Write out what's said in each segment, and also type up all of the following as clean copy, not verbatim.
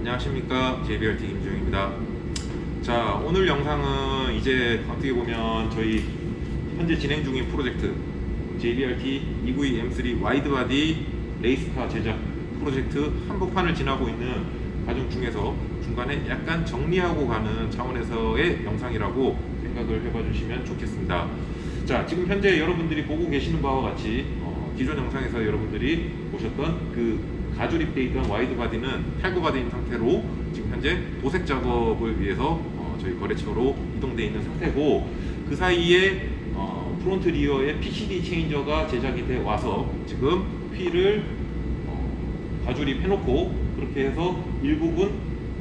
안녕하십니까, JBRT 김주영입니다. 자, 오늘 영상은 이제 어떻게 보면 저희 현재 진행 중인 프로젝트 JBRT 292 M3 와이드바디 레이스카 제작 프로젝트 한복판을 지나고 있는 과정 중에서 중간에 약간 정리하고 가는 차원에서의 영상이라고 생각을 해봐 주시면 좋겠습니다. 자, 지금 현재 여러분들이 보고 계시는 바와 같이 기존 영상에서 여러분들이 보셨던 그 가조립되어 있던 와이드바디는 탈거가 된 상태로 지금 현재 도색 작업을 위해서 저희 거래처로 이동되어 있는 상태고, 그 사이에 프론트 리어에 PCD 체인저가 제작이 돼 와서 지금 휠을 가조립 해놓고 그렇게 해서 일부분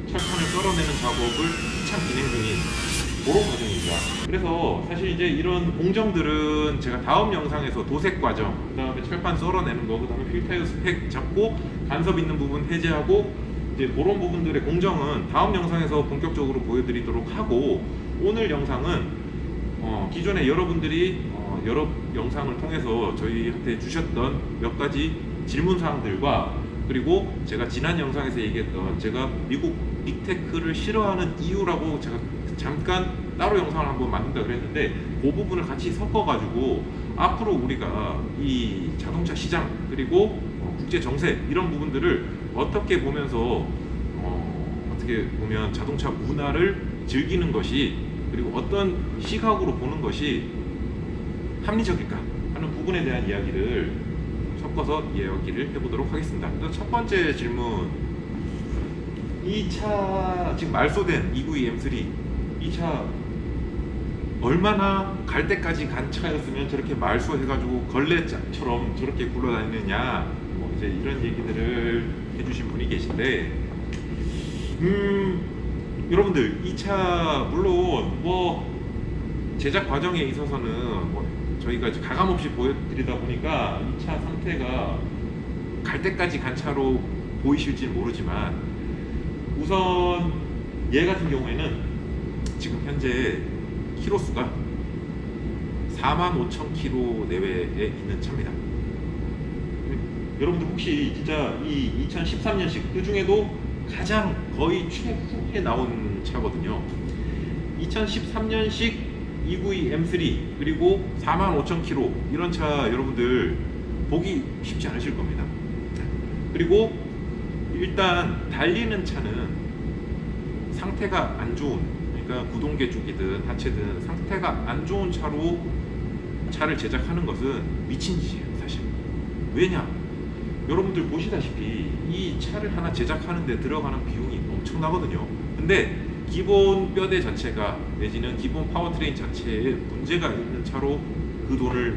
철판을 썰어내는 작업을 한창 진행 중인 그런 과정입니다. 그래서 사실 이제 이런 공정들은 제가 다음 영상에서 도색 과정, 그 다음에 철판 썰어내는 거, 그 다음에 휠 타이어 스펙 잡고 간섭 있는 부분 해제하고 이제 그런 부분들의 공정은 다음 영상에서 본격적으로 보여드리도록 하고, 오늘 영상은 기존에 여러분들이 여러 영상을 통해서 저희한테 주셨던 몇 가지 질문 사항들과, 그리고 제가 지난 영상에서 얘기했던 제가 미국 빅테크를 싫어하는 이유라고 제가 잠깐 따로 영상을 한번 만든다 그랬는데, 그 부분을 같이 섞어가지고 앞으로 우리가 이 자동차 시장 그리고 국제 정세 이런 부분들을 어떻게 보면서 어떻게 보면 자동차 문화를 즐기는 것이, 그리고 어떤 시각으로 보는 것이 합리적일까 하는 부분에 대한 이야기를 섞어서 이야기를 해보도록 하겠습니다. 첫 번째 질문, 이 차 지금 말소된 292 M3, 이 차 얼마나 갈 때까지 간 차였으면 저렇게 말소해가지고 걸레처럼 저렇게 굴러다니느냐, 이제 이런 얘기들을 해주신 분이 계신데, 여러분들 이 차 물론 제작 과정에 있어서는 저희가 이제 가감없이 보여드리다 보니까 이 차 상태가 갈 때까지 간 차로 보이실지는 모르지만, 우선 얘 같은 경우에는 지금 현재 키로수가 45,000km 내외에 있는 차입니다. 여러분들 혹시 진짜 이 2013년식 그 중에도 가장 거의 최후에 나온 차거든요. 2013년식 292 M3 그리고 45,000km 이런 차 여러분들 보기 쉽지 않으실 겁니다. 그리고 일단 달리는 차는 상태가 안 좋은, 그러니까 구동계 쪽이든 하체든 상태가 안 좋은 차로 차를 제작하는 것은 미친 짓이에요, 사실. 왜냐? 여러분들 보시다시피 이 차를 하나 제작하는 데 들어가는 비용이 엄청나거든요. 근데 기본 뼈대 자체가 내지는 기본 파워트레인 자체에 문제가 있는 차로 그 돈을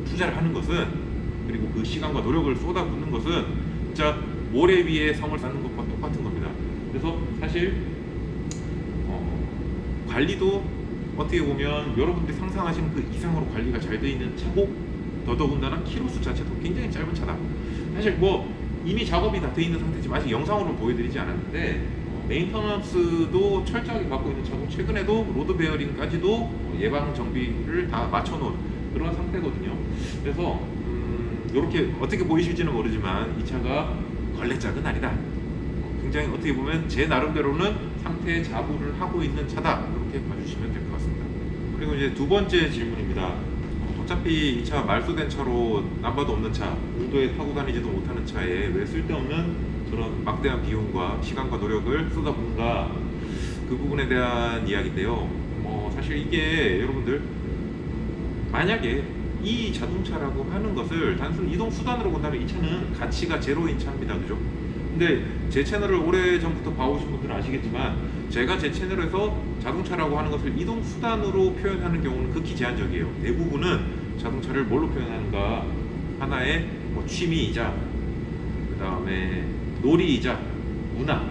투자를 하는 것은, 그리고 그 시간과 노력을 쏟아붓는 것은 진짜 모래 위에 성을 쌓는 것과 똑같은 겁니다. 그래서 사실 관리도 어떻게 보면 여러분들이 상상하시는 그 이상으로 관리가 잘 되어 있는 차고, 더더군다나 키로수 자체도 굉장히 짧은 차다. 사실 이미 작업이 다 되어 있는 상태지만 아직 영상으로 보여드리지 않았는데, 메인터넌스도 철저하게 갖고 있는 차고, 최근에도 로드 베어링까지도 예방 정비를 다 맞춰놓은 그런 상태거든요. 그래서 이렇게 어떻게 보이실지는 모르지만 이 차가 걸레짝은 아니다. 굉장히 어떻게 보면 제 나름대로는 상태 자부를 하고 있는 차다, 이렇게 봐주시면 될 것 같습니다. 그리고 이제 두 번째 질문입니다. 어차피 이 차 말소된 차로 남바도 없는 차, 공도에 타고 다니지도 못하는 차에 왜 쓸데없는 그런 막대한 비용과 시간과 노력을 쏟아붓는가, 그 부분에 대한 이야기인데요. 사실 이게 여러분들 만약에 이 자동차라고 하는 것을 단순 이동 수단으로 본다면 이 차는 가치가 제로인 차입니다, 그죠? 근데 제 채널을 오래전부터 봐오신 분들은 아시겠지만, 제가 제 채널에서 자동차라고 하는 것을 이동 수단으로 표현하는 경우는 극히 제한적이에요. 대부분은 자동차를 뭘로 표현하는가, 하나의 취미이자 그 다음에 놀이이자 문화,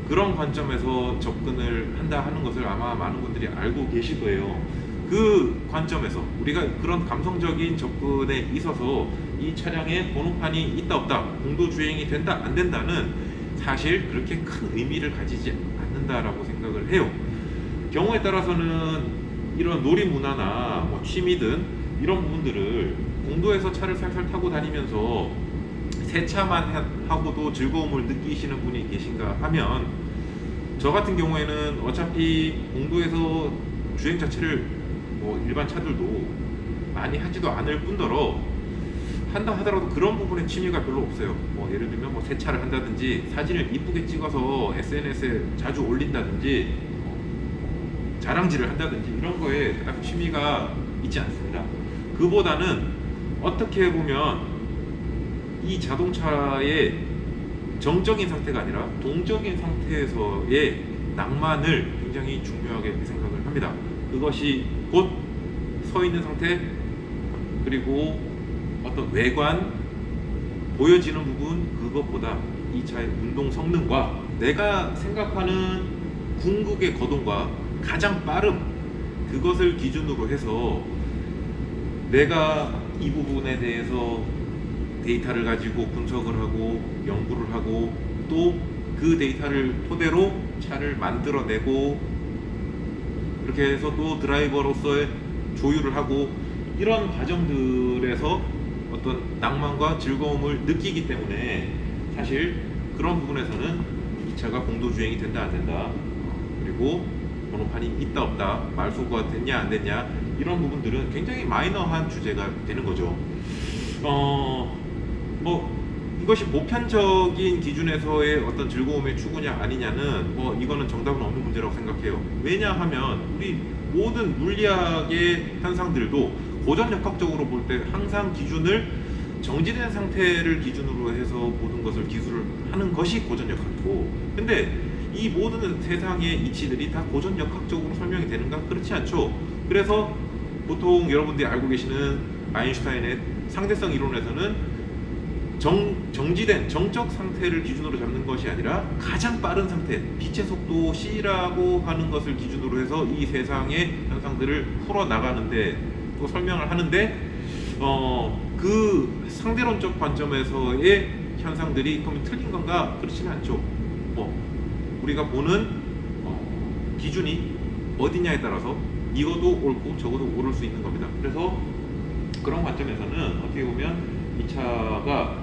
그런 관점에서 접근을 한다 하는 것을 아마 많은 분들이 알고 계실 거예요. 그 관점에서 우리가 그런 감성적인 접근에 있어서 이 차량에 번호판이 있다 없다, 공도 주행이 된다 안 된다는 사실 그렇게 큰 의미를 가지지 않는다라고 생각을 해요. 경우에 따라서는 이런 놀이 문화나 취미든 이런 부분들을 공도에서 차를 살살 타고 다니면서 세차만 하고도 즐거움을 느끼시는 분이 계신가 하면, 저 같은 경우에는 어차피 공도에서 주행 자체를 뭐 일반 차들도 많이 하지도 않을 뿐더러, 한다 하더라도 그런 부분에 취미가 별로 없어요. 뭐 예를 들면 뭐 세차를 한다든지 사진을 이쁘게 찍어서 SNS에 자주 올린다든지 자랑질을 한다든지 이런 거에 딱 취미가 있지 않습니다. 그보다는 어떻게 보면 이 자동차의 정적인 상태가 아니라 동적인 상태에서의 낭만을 굉장히 중요하게 생각을 합니다. 그것이 곧 서 있는 상태, 그리고 어떤 외관, 보여지는 부분, 그것보다 이 차의 운동 성능과 내가 생각하는 궁극의 거동과 가장 빠름, 그것을 기준으로 해서 내가 이 부분에 대해서 데이터를 가지고 분석을 하고 연구를 하고, 또 그 데이터를 토대로 차를 만들어내고, 그렇게 해서 또 드라이버로서의 조율을 하고, 이런 과정들에서 어떤 낭만과 즐거움을 느끼기 때문에 사실 그런 부분에서는 이 차가 공도주행이 된다 안 된다, 그리고 번호판이 있다 없다, 말소가 됐냐 안 됐냐, 이런 부분들은 굉장히 마이너한 주제가 되는 거죠. 뭐 이것이 보편적인 기준에서의 어떤 즐거움의 추구냐 아니냐는 뭐 이거는 정답은 없는 문제라고 생각해요. 왜냐하면 우리 모든 물리학의 현상들도 고전역학적으로 볼 때 항상 기준을 정지된 상태를 기준으로 해서 모든 것을 기술을 하는 것이 고전역학이고, 근데 이 모든 세상의 이치들이 다 고전역학적으로 설명이 되는가? 그렇지 않죠. 그래서 보통 여러분들이 알고 계시는 아인슈타인의 상대성 이론에서는 정지된 정적 상태를 기준으로 잡는 것이 아니라 가장 빠른 상태, 빛의 속도 c라고 하는 것을 기준으로 해서 이 세상의 현상들을 풀어나가는데, 또 설명을 하는데, 그 상대론적 관점에서의 현상들이 그러면 틀린 건가? 그렇지는 않죠. 우리가 보는 기준이 어디냐에 따라서 이것도 옳고 저것도 옳을 수 있는 겁니다. 그래서 그런 관점에서는 어떻게 보면 이 차가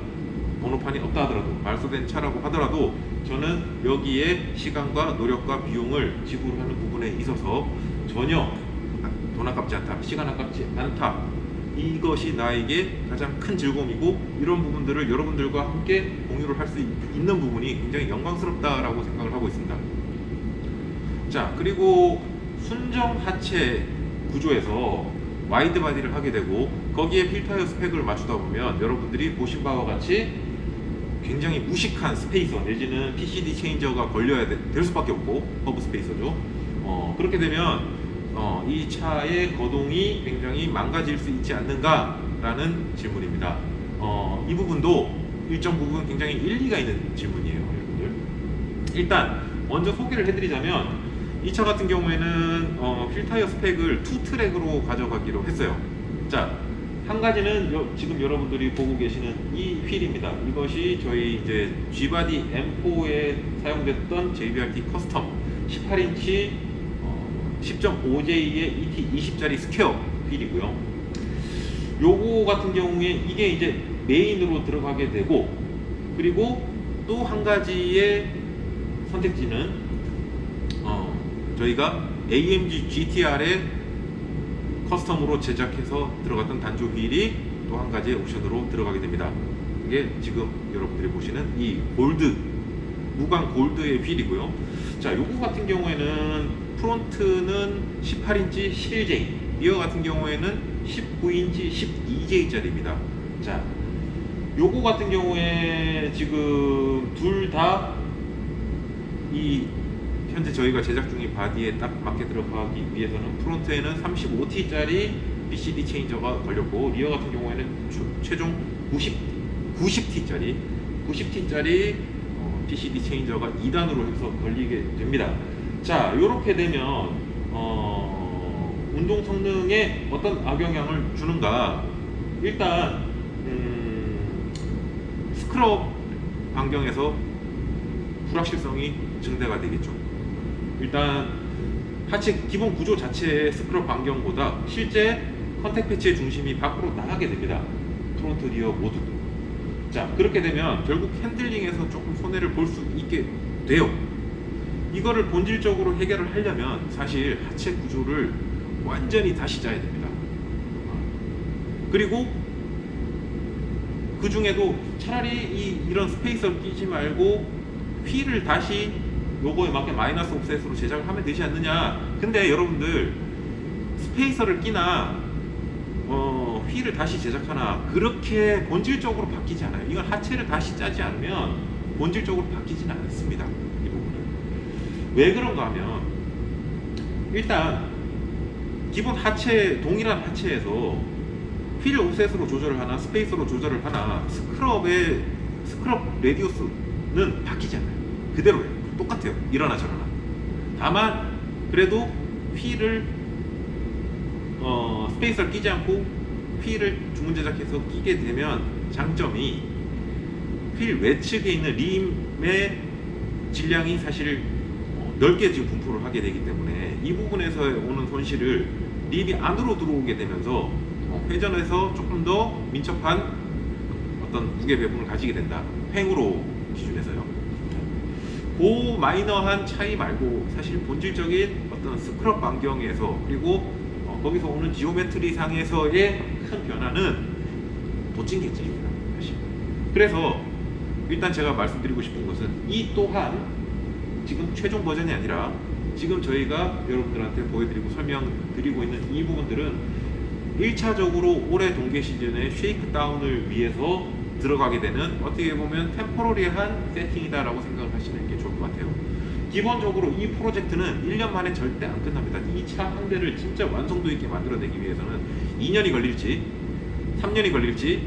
번호판이 없다 하더라도, 말소된 차라고 하더라도, 저는 여기에 시간과 노력과 비용을 지불하는 부분에 있어서 전혀 돈 아깝지 않다, 시간 아깝지 않다, 이것이 나에게 가장 큰 즐거움이고, 이런 부분들을 여러분들과 함께 공유를 할 수 있는 부분이 굉장히 영광스럽다라고 생각을 하고 있습니다. 자, 그리고 순정 하체 구조에서 와이드 바디를 하게 되고, 거기에 필터웨어 스펙을 맞추다 보면 여러분들이 보신 바와 같이 굉장히 무식한 스페이서 내지는 PCD 체인저가 걸려야 될 수밖에 없고, 허브 스페이서죠. 그렇게 되면 이 차의 거동이 굉장히 망가질 수 있지 않는가라는 질문입니다. 이 부분도 일정 부분 굉장히 일리가 있는 질문이에요, 여러분들. 일단 먼저 소개를 해드리자면, 이 차 같은 경우에는 휠타이어 스펙을 2트랙으로 가져가기로 했어요. 자, 한 가지는 지금 여러분들이 보고 계시는 이 휠입니다. 이것이 저희 이제 G바디 M4에 사용됐던 JBRT 커스텀 18인치 10.5J의 ET20짜리 스퀘어 휠이고요. 요거 같은 경우에 이게 이제 메인으로 들어가게 되고, 그리고 또 한 가지의 선택지는 저희가 AMG GTR에 커스텀으로 제작해서 들어갔던 단조 휠이 또 한 가지의 옵션으로 들어가게 됩니다. 이게 지금 여러분들이 보시는 이 골드, 무광 골드의 휠이고요. 자, 요거 같은 경우에는 프론트는 18인치 11J, 리어 같은 경우에는 19인치 12J짜리입니다. 자, 요거 같은 경우에 지금 둘 다 이 현재 저희가 제작 중인 바디에 딱 맞게 들어가기 위해서는 프론트에는 35T짜리 BCD 체인저가 걸렸고, 리어 같은 경우에는 최종 90T짜리 BCD 체인저가 2단으로 해서 걸리게 됩니다. 자, 이렇게 되면 운동 성능에 어떤 악영향을 주는가? 일단 스크럽 반경에서 불확실성이 증대가 되겠죠. 일단 하체 기본 구조 자체의 스크럽 반경보다 실제 컨택 패치의 중심이 밖으로 나가게 됩니다. 프론트 리어 모두. 자, 그렇게 되면 결국 핸들링에서 조금 손해를 볼 수 있게 돼요. 이거를 본질적으로 해결을 하려면 사실 하체 구조를 완전히 다시 짜야 됩니다. 그리고 그 중에도 차라리 이런 스페이서를 끼지 말고 휠을 다시 요거에 맞게 마이너스 옵셋으로 제작을 하면 되지 않느냐. 근데 여러분들 스페이서를 끼나 휠을 다시 제작하나 그렇게 본질적으로 바뀌지 않아요. 이건 하체를 다시 짜지 않으면 본질적으로 바뀌지는 않습니다. 이 부분은 왜 그런가 하면 일단 기본 하체, 동일한 하체에서 휠 옵셋으로 조절을 하나 스페이서로 조절을 하나 스크럽 레디우스는 바뀌지 않아요. 그대로예요. 똑같아요. 이러나 저러나. 다만 그래도 휠을 스페이서를 끼지 않고 휠을 주문 제작해서 끼게 되면 장점이 휠 외측에 있는 림의 질량이 사실 넓게 지금 분포를 하게 되기 때문에 이 부분에서 오는 손실을 림이 안으로 들어오게 되면서 회전에서 조금 더 민첩한 어떤 무게 배분을 가지게 된다. 횡으로 기준에서요. 그 마이너한 차이 말고 사실 본질적인 어떤 스크럽 반경에서 그리고 거기서 오는 지오메트리 상에서의 큰 변화는 도찐 객지입니다. 사실. 그래서 일단 제가 말씀드리고 싶은 것은 이 또한 지금 최종 버전이 아니라 지금 저희가 여러분들한테 보여드리고 설명드리고 있는 이 부분들은 1차적으로 올해 동계 시즌에 쉐이크 다운을 위해서 들어가게 되는 어떻게 보면 템포러리한 세팅이다라고 생각을 하시는 게 좋을 것 같아요. 기본적으로 이 프로젝트는 1년 만에 절대 안 끝납니다. 이 차 한 대를 진짜 완성도 있게 만들어내기 위해서는 2년이 걸릴지 3년이 걸릴지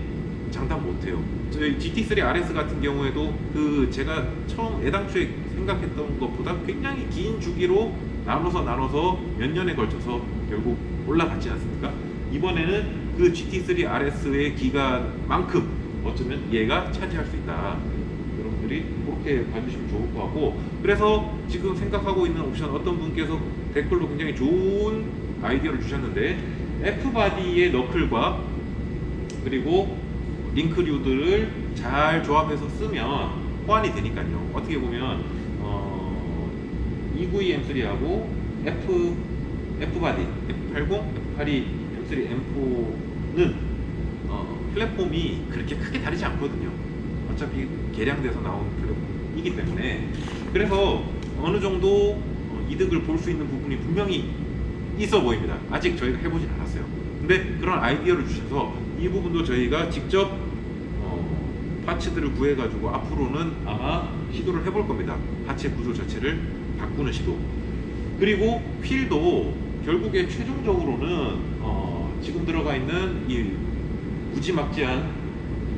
장담 못해요. 저희 GT3 RS 같은 경우에도 그 제가 처음 애당초에 생각했던 것보다 굉장히 긴 주기로 나눠서 몇 년에 걸쳐서 결국 올라갔지 않습니까? 이번에는 그 GT3 RS의 기간만큼 어쩌면 얘가 차지할 수 있다. 여러분들이 그렇게 봐주시면 좋을 것 같고, 그래서 지금 생각하고 있는 옵션 어떤 분께서 댓글로 굉장히 좋은 아이디어를 주셨는데 F바디의 너클과 그리고 링크류들을 잘 조합해서 쓰면 호환이 되니까요. 어떻게 보면 292 M3하고 F바디 F80, F82, M3, M4는 플랫폼이 그렇게 크게 다르지 않거든요. 어차피 개량돼서 나온 플랫폼이기 때문에, 그래서 어느 정도 이득을 볼 수 있는 부분이 분명히 있어 보입니다. 아직 저희가 해보진 않았어요. 근데 그런 아이디어를 주셔서 이 부분도 저희가 직접 파츠들을 구해가지고 앞으로는 아마 시도를 해볼 겁니다. 하체 구조 자체를 바꾸는 시도. 그리고 휠도 결국에 최종적으로는 지금 들어가 있는 이 무지막지한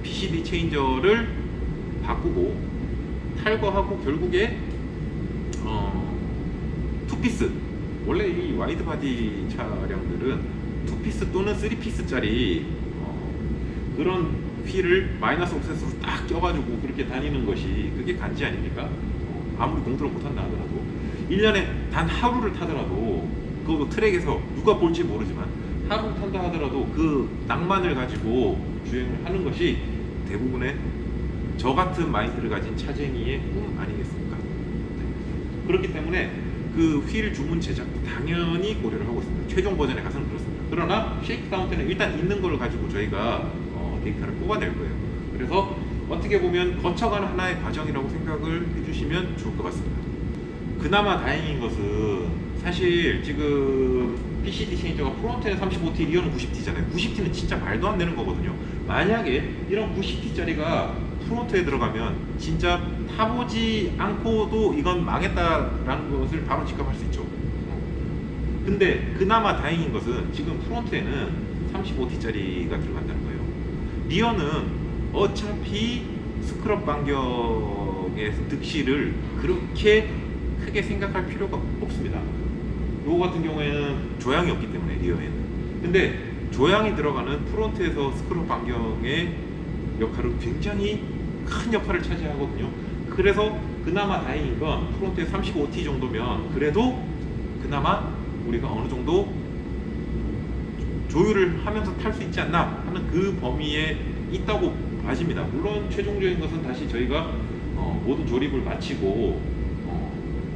PCB 체인저를 바꾸고 탈거하고 결국에 투피스, 원래 이 와이드 바디 차량들은 투피스 또는 3피스짜리 그런 휠을 마이너스 옵셋으로 딱 껴가지고 그렇게 다니는 것이 그게 간지 아닙니까? 아무리 공들어 못한다 하더라도 1년에 단 하루를 타더라도, 그것도 트랙에서 누가 볼지 모르지만 하루를 탄다 하더라도 그 낭만을 가지고 주행을 하는 것이 대부분의 저 같은 마인드를 가진 차쟁이의 꿈 아니겠습니까? 네. 그렇기 때문에 그 휠 주문 제작도 당연히 고려를 하고 있습니다. 최종 버전에 가서는 그렇습니다. 그러나 쉐이크다운 때는 일단 있는 걸 가지고 저희가 데이터를 뽑아낼 거예요. 그래서 어떻게 보면 거쳐가는 하나의 과정이라고 생각을 해주시면 좋을 것 같습니다. 그나마 다행인 것은 사실 지금 PCD 체인저가 프론트에는 35T, 리어는 90T잖아요. 90T는 진짜 말도 안 되는 거거든요. 만약에 이런 90T짜리가 프론트에 들어가면 진짜 타보지 않고도 이건 망했다라는 것을 바로 직감할 수 있죠. 근데 그나마 다행인 것은 지금 프론트에는 35T짜리가 들어간다는 거예요. 리어는 어차피 스크럽 반경의 득실을 그렇게 크게 생각할 필요가 없습니다. 요거 같은 경우에는 조향이 없기 때문에 리어에는. 근데 조향이 들어가는 프론트에서 스크럽 반경의 역할은 굉장히 큰 역할을 차지하거든요. 그래서 그나마 다행인 건 프론트에 35T 정도면 그래도 그나마 우리가 어느 정도 조율을 하면서 탈 수 있지 않나 하는 그 범위에 있다고 아십니다. 물론 최종적인 것은 다시 저희가 모든 조립을 마치고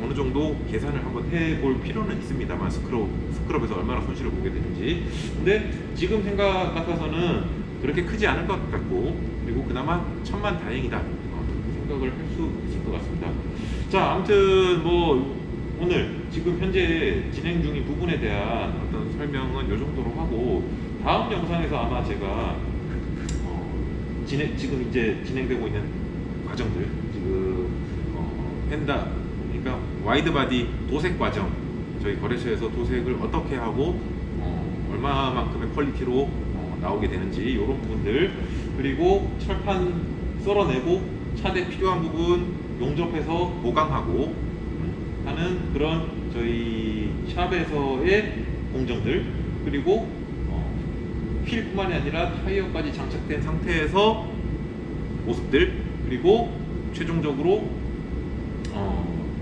어느 정도 계산을 한번 해볼 필요는 있습니다만 스크럽에서 얼마나 손실을 보게 되는지. 근데 지금 생각 같아서는 그렇게 크지 않을 것 같고, 그리고 그나마 천만 다행이다 생각을 할 수 있을 것 같습니다. 자, 아무튼 뭐 오늘 지금 현재 진행 중인 부분에 대한 어떤 설명은 이 정도로 하고, 다음 영상에서 아마 제가 지금 이제 진행되고 있는 과정들, 지금 펜다, 그러니까 와이드바디 도색 과정, 저희 거래처에서 도색을 어떻게 하고 얼마만큼의 퀄리티로 나오게 되는지 이런 부분들, 그리고 철판 썰어내고 차대 필요한 부분 용접해서 보강하고 하는 그런 저희 샵에서의 공정들, 그리고 휠뿐만이 아니라 타이어까지 장착된 상태에서 모습들, 그리고 최종적으로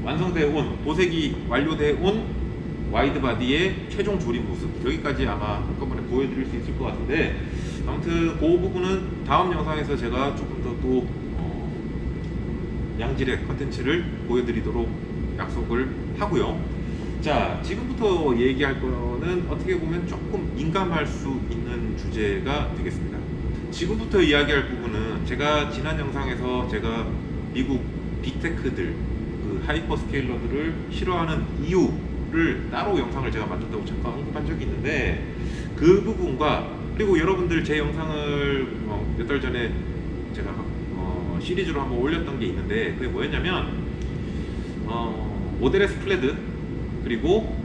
완성되어 온, 도색이 완료되어 온 와이드바디의 최종 조립 모습, 여기까지 아마 한꺼번에 보여드릴 수 있을 것 같은데, 아무튼 그 부분은 다음 영상에서 제가 조금 더 또 양질의 컨텐츠를 보여드리도록 약속을 하고요. 자, 지금부터 얘기할 거는 어떻게 보면 조금 민감할 수 있는 주제가 되겠습니다. 지금부터 이야기할 부분은 제가 지난 영상에서 제가 미국 빅테크들, 그 하이퍼 스케일러들을 싫어하는 이유를 따로 영상을 제가 만든다고 잠깐 언급한 적이 있는데, 그 부분과, 그리고 여러분들 제 영상을 몇 달 전에 제가 시리즈로 한번 올렸던 게 있는데, 그게 뭐였냐면 모델 S 플레드, 그리고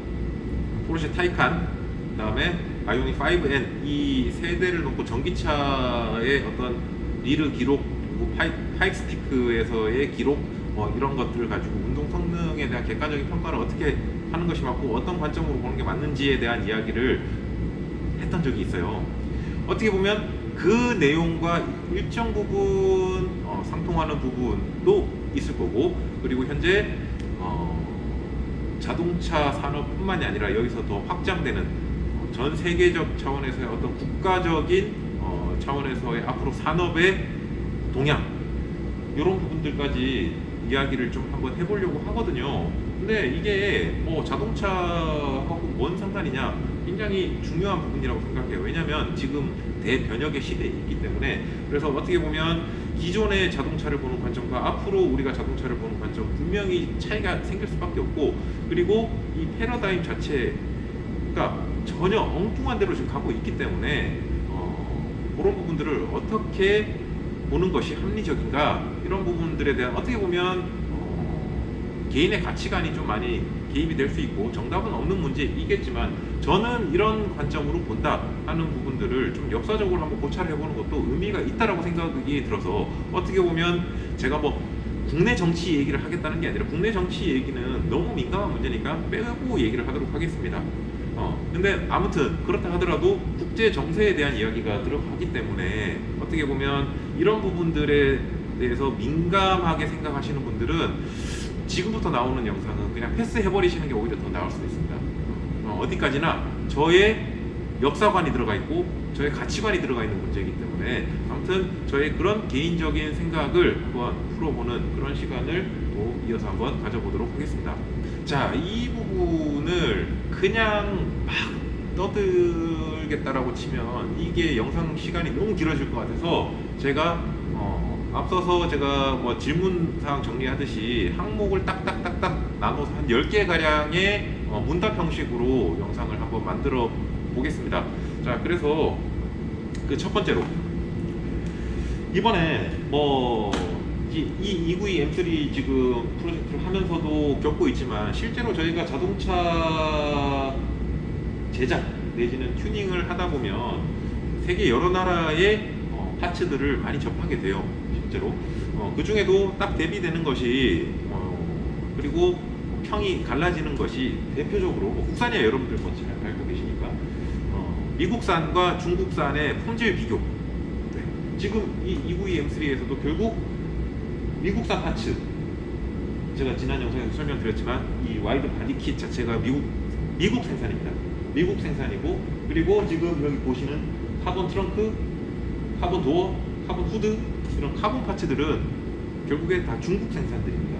포르쉐 타이칸, 그 다음에 아이오닉 5N, 이 세 대를 놓고 전기차의 어떤 리르 기록, 그리고 파이크 스티크에서의 기록, 이런 것들을 가지고 운동 성능에 대한 객관적인 평가를 어떻게 하는 것이 맞고 어떤 관점으로 보는 게 맞는지에 대한 이야기를 했던 적이 있어요. 어떻게 보면 그 내용과 일정 부분 상통하는 부분도 있을 거고, 그리고 현재 자동차 산업뿐만이 아니라 여기서 더 확장되는 전 세계적 차원에서의 어떤 국가적인 차원에서의 앞으로 산업의 동향, 이런 부분들까지 이야기를 좀 한번 해보려고 하거든요. 근데 이게 자동차하고 뭔 상관이냐, 굉장히 중요한 부분이라고 생각해요. 왜냐하면 지금 대변혁의 시대에 있기 때문에. 그래서 어떻게 보면 기존의 자동차를 보는 관점과 앞으로 우리가 자동차를 보는 관점, 분명히 차이가 생길 수밖에 없고, 그리고 이 패러다임 자체가 전혀 엉뚱한 데로 지금 가고 있기 때문에 그런 부분들을 어떻게 보는 것이 합리적인가, 이런 부분들에 대한 어떻게 보면 개인의 가치관이 좀 많이 개입이 될 수 있고 정답은 없는 문제이겠지만, 저는 이런 관점으로 본다 하는 부분들을 좀 역사적으로 한번 고찰해 보는 것도 의미가 있다라고 생각이 들어서, 어떻게 보면 제가 뭐 국내 정치 얘기를 하겠다는 게 아니라, 국내 정치 얘기는 너무 민감한 문제니까 빼고 얘기를 하도록 하겠습니다. 근데 아무튼 그렇다 하더라도 국제 정세에 대한 이야기가 들어가기 때문에, 어떻게 보면 이런 부분들에 대해서 민감하게 생각하시는 분들은 지금부터 나오는 영상은 그냥 패스해버리시는 게 오히려 더 나을 수도 있습니다. 어디까지나 저의 역사관이 들어가 있고 저의 가치관이 들어가 있는 문제이기 때문에, 아무튼 저의 그런 개인적인 생각을 한번 풀어보는 그런 시간을 또 이어서 한번 가져보도록 하겠습니다. 자, 이 부분을 그냥 막 떠들겠다라고 치면 이게 영상 시간이 너무 길어질 것 같아서, 제가 앞서서 제가 뭐 질문사항 정리하듯이 항목을 딱딱딱딱 나눠서 한 10개 가량의 문답 형식으로 영상을 한번 만들어 보겠습니다. 자, 그래서 그 첫 번째로, 이번에 뭐 이 EV M3 지금 프로젝트를 하면서도 겪고 있지만, 실제로 저희가 자동차 제작 내지는 튜닝을 하다 보면 세계 여러 나라의 파츠들을 많이 접하게 돼요. 실제로 그 중에도 딱 대비되는 것이 그리고 평이 갈라지는 것이 대표적으로, 국산이야 여러분들 뭐 잘 알고 계시니까, 미국산과 중국산의 품질 비교. 네. 지금 이 EV M3에서도 결국 미국산 파츠, 제가 지난 영상에서 설명드렸지만 이 와이드 바디 킷 자체가 미국 생산입니다. 미국 생산이고, 그리고 지금 여기 보시는 카본 트렁크, 카본 도어, 카본 후드 이런 카본 파츠들은 결국에 다 중국 생산들입니다.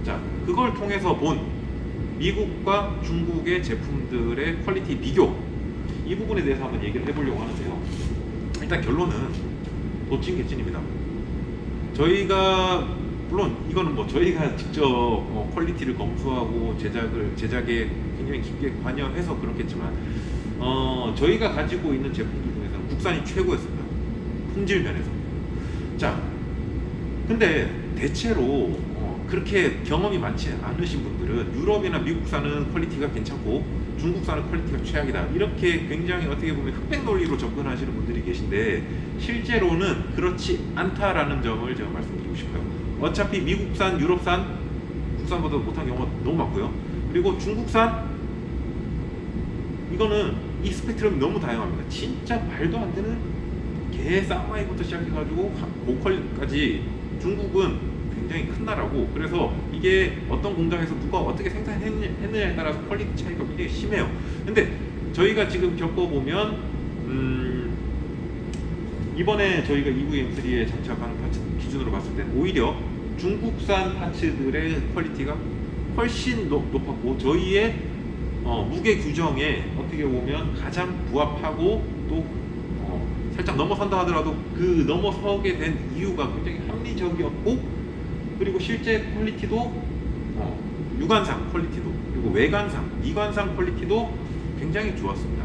자, 그걸 통해서 본 미국과 중국의 제품들의 퀄리티 비교, 이 부분에 대해서 한번 얘기를 해보려고 하는데요. 일단 결론은 도찐개찐입니다. 저희가 물론 이거는 뭐 저희가 직접 퀄리티를 검수하고 제작에 굉장히 깊게 관여해서 그렇겠지만 저희가 가지고 있는 제품들 중에서는 국산이 최고였습니다. 품질 면에서. 자, 근데 대체로 그렇게 경험이 많지 않으신 분들은 유럽이나 미국산은 퀄리티가 괜찮고 중국산은 퀄리티가 최악이다, 이렇게 굉장히 어떻게 보면 흑백 논리로 접근하시는 분들이 계신데, 실제로는 그렇지 않다라는 점을 제가 말씀드리고 싶어요. 어차피 미국산, 유럽산, 국산보다 못한 경우가 너무 많고요. 그리고 중국산, 이거는 이 스펙트럼이 너무 다양합니다. 진짜 말도 안 되는 개 쌍마이부터 시작해가지고 고퀄까지 중국은 굉장히 큰 나라고, 그래서 이게 어떤 공장에서 누가 어떻게 생산했느냐에 따라서 퀄리티 차이가 굉장히 심해요. 근데 저희가 지금 겪어보면 이번에 저희가 EVM3에 장착하는 파츠 기준으로 봤을 때 오히려 중국산 파츠들의 퀄리티가 훨씬 높았고, 저희의 무게 규정에 어떻게 보면 가장 부합하고 또 살짝 넘어선다 하더라도 그 넘어서게 된 이유가 굉장히 합리적이었고, 그리고 실제 퀄리티도 육안상 퀄리티도, 그리고 외관상, 미관상 퀄리티도 굉장히 좋았습니다.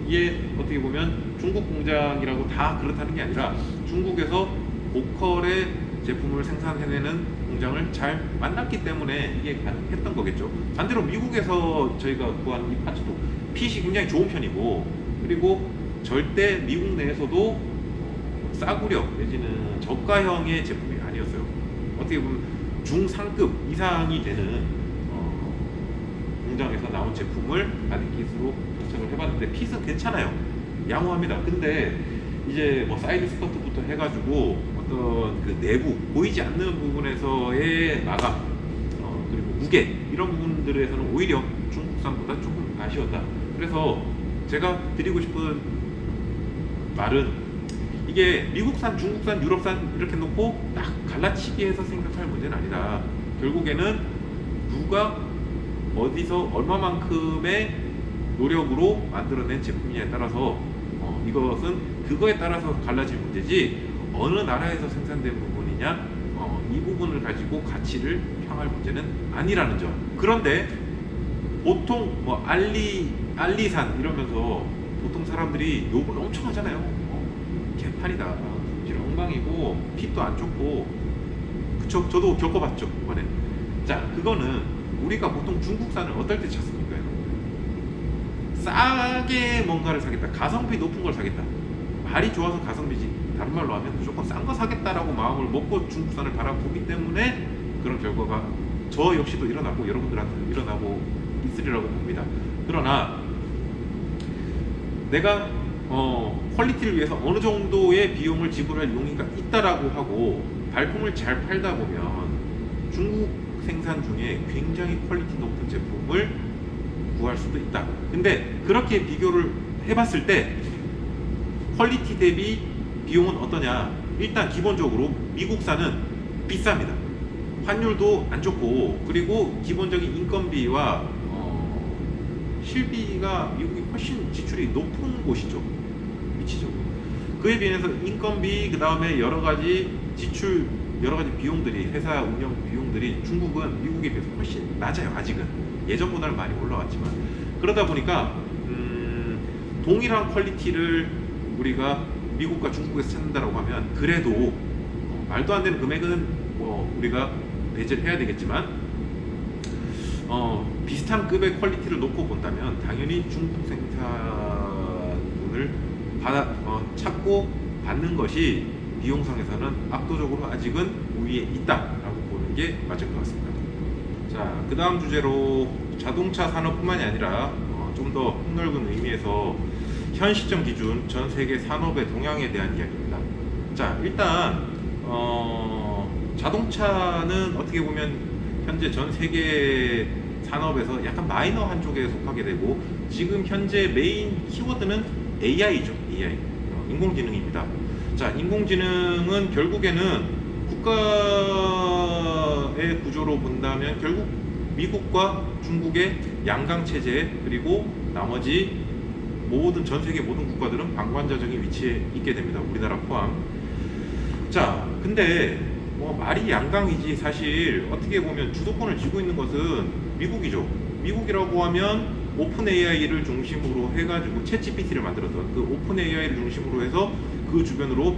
이게 어떻게 보면 중국 공장이라고 다 그렇다는 게 아니라 중국에서 고퀄의 제품을 생산해내는 공장을 잘 만났기 때문에 이게 가능했던 거겠죠. 반대로 미국에서 저희가 구한 이 파츠도 핏이 굉장히 좋은 편이고, 그리고 절대 미국 내에서도 싸구려 내지는 저가형의 제품이 아니었어요. 어떻게 보면 중상급 이상이 되는 공장에서 나온 제품을 아디키스로 장착을 해봤는데 핏은 괜찮아요. 양호합니다. 근데 이제 뭐 사이드 스커트부터 해가지고 어떤 그 내부 보이지 않는 부분에서의 마감, 그리고 무게, 이런 부분들에서는 오히려 중국산보다 조금 아쉬웠다. 그래서 제가 드리고 싶은 말은, 이게 미국산, 중국산, 유럽산 이렇게 놓고 딱 갈라치기 해서 생각할 문제는 아니라, 결국에는 누가 어디서 얼마만큼의 노력으로 만들어낸 제품이냐에 따라서 이것은 그거에 따라서 갈라질 문제지, 어느 나라에서 생산된 부분이냐 이 부분을 가지고 가치를 평할 문제는 아니라는 점. 그런데 보통 뭐 알리산 이러면서 보통 사람들이 욕을 엄청 하잖아요. 개판이다, 품질 엉망이고 핏도 안 좋고. 그쵸? 저도 겪어봤죠 이번에. 자, 그거는 우리가 보통 중국산을 어떨 때 찾습니까? 싸게 뭔가를 사겠다, 가성비 높은 걸 사겠다, 말이 좋아서 가성비지, 다른 말로 하면 무조건 싼 거 사겠다라고 마음을 먹고 중국산을 바라보기 때문에 그런 결과가 저 역시도 일어나고 여러분들한테도 일어나고 있으리라고 봅니다. 그러나 내가 퀄리티를 위해서 어느 정도의 비용을 지불할 용의가 있다라고 하고 발품을 잘 팔다 보면 중국 생산 중에 굉장히 퀄리티 높은 제품을 구할 수도 있다. 근데 그렇게 비교를 해봤을 때 퀄리티 대비 비용은 어떠냐? 일단 기본적으로 미국산은 비쌉니다. 환율도 안 좋고, 그리고 기본적인 인건비와 실비가 미국이 훨씬 지출이 높은 곳이죠. 위치적으로. 그에 비해서 인건비, 그 다음에 여러 가지 지출, 여러 가지 비용들이, 회사 운영 비용들이 중국은 미국에 비해서 훨씬 낮아요. 아직은 예전보다는 많이 올라왔지만. 그러다 보니까 동일한 퀄리티를 우리가 미국과 중국에서 찾는다라고 하면 그래도 말도 안 되는 금액은 우리가 배제를 해야 되겠지만 비슷한 급의 퀄리티를 놓고 본다면 당연히 중국 생산분을 찾고 받는 것이 비용상에서는 압도적으로 아직은 우위에 있다라고 보는 게 맞을 것 같습니다. 자, 그 다음 주제로 자동차 산업뿐만이 아니라 좀 더 폭넓은 의미에서 현 시점 기준 전 세계 산업의 동향에 대한 이야기입니다. 자, 일단 자동차는 어떻게 보면 현재 전 세계 산업에서 약간 마이너 한쪽에 속하게 되고, 지금 현재 메인 키워드는 AI죠. AI, 인공지능입니다. 자, 인공지능은 결국에는 국가의 구조로 본다면 결국 미국과 중국의 양강 체제, 그리고 나머지 모든 전 세계 모든 국가들은 방관자적인 위치에 있게 됩니다. 우리나라 포함. 자, 근데 뭐 말이 양강이지 사실 어떻게 보면 주도권을 쥐고 있는 것은 미국이죠. 미국이라고 하면 오픈 AI를 중심으로 해가지고 챗 GPT를 만들었던 그 오픈 AI를 중심으로 해서 그 주변으로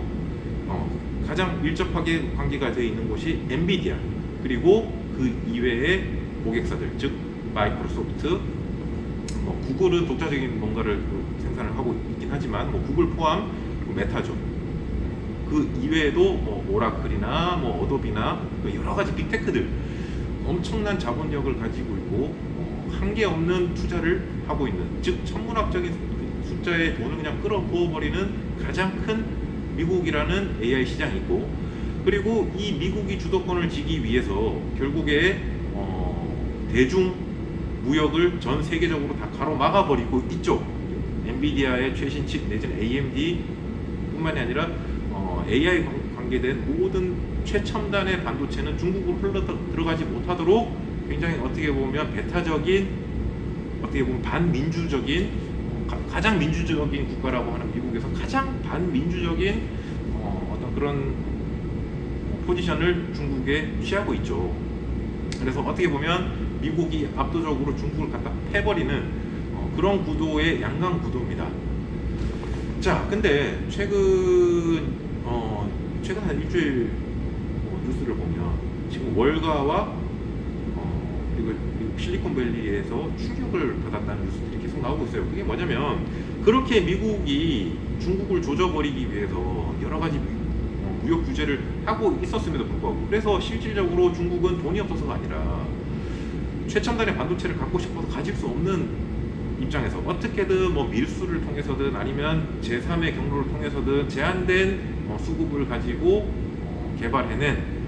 가장 밀접하게 관계가 되어 있는 곳이 엔비디아, 그리고 그 이외의 고객사들, 즉 마이크로소프트, 뭐 구글은 독자적인 뭔가를 생산을 하고 있긴 하지만 뭐 구글 포함 메타죠. 그 이외에도 뭐 오라클이나 뭐 어도비나 여러 가지 빅테크들 엄청난 자본력을 가지고 있고 한계 없는 투자를 하고 있는, 즉 천문학적인 숫자의 돈을 그냥 끌어부어버리는 가장 큰 미국이라는 AI 시장이 있고, 그리고 이 미국이 주도권을 쥐기 위해서 결국에 대중 무역을 전 세계적으로 다 가로막아 버리고 있죠. 엔비디아의 최신 칩 내지는 AMD 뿐만이 아니라 AI 관계된 모든 최첨단의 반도체는 중국으로 흘러 들어가지 못하도록 굉장히 어떻게 보면 배타적인, 어떻게 보면 반민주적인, 가장 민주적인 국가라고 하는 미국에서 가장 반민주적인 어떤 그런 포지션을 중국에 취하고 있죠. 그래서 어떻게 보면 미국이 압도적으로 중국을 갖다 패버리는 그런 구도의 양강 구도입니다. 자, 근데 최근 한 일주일 뉴스를 보면 지금 월가와 그리고 실리콘밸리에서 충격을 받았다는 뉴스들이 계속 나오고 있어요. 그게 뭐냐면 그렇게 미국이 중국을 조져버리기 위해서 여러 가지 무역 규제를 하고 있었음에도 불구하고, 그래서 실질적으로 중국은 돈이 없어서가 아니라 최첨단의 반도체를 갖고 싶어서 가질 수 없는 입장에서 어떻게든 뭐 밀수를 통해서든 아니면 제3의 경로를 통해서든 제한된 수급을 가지고 개발해낸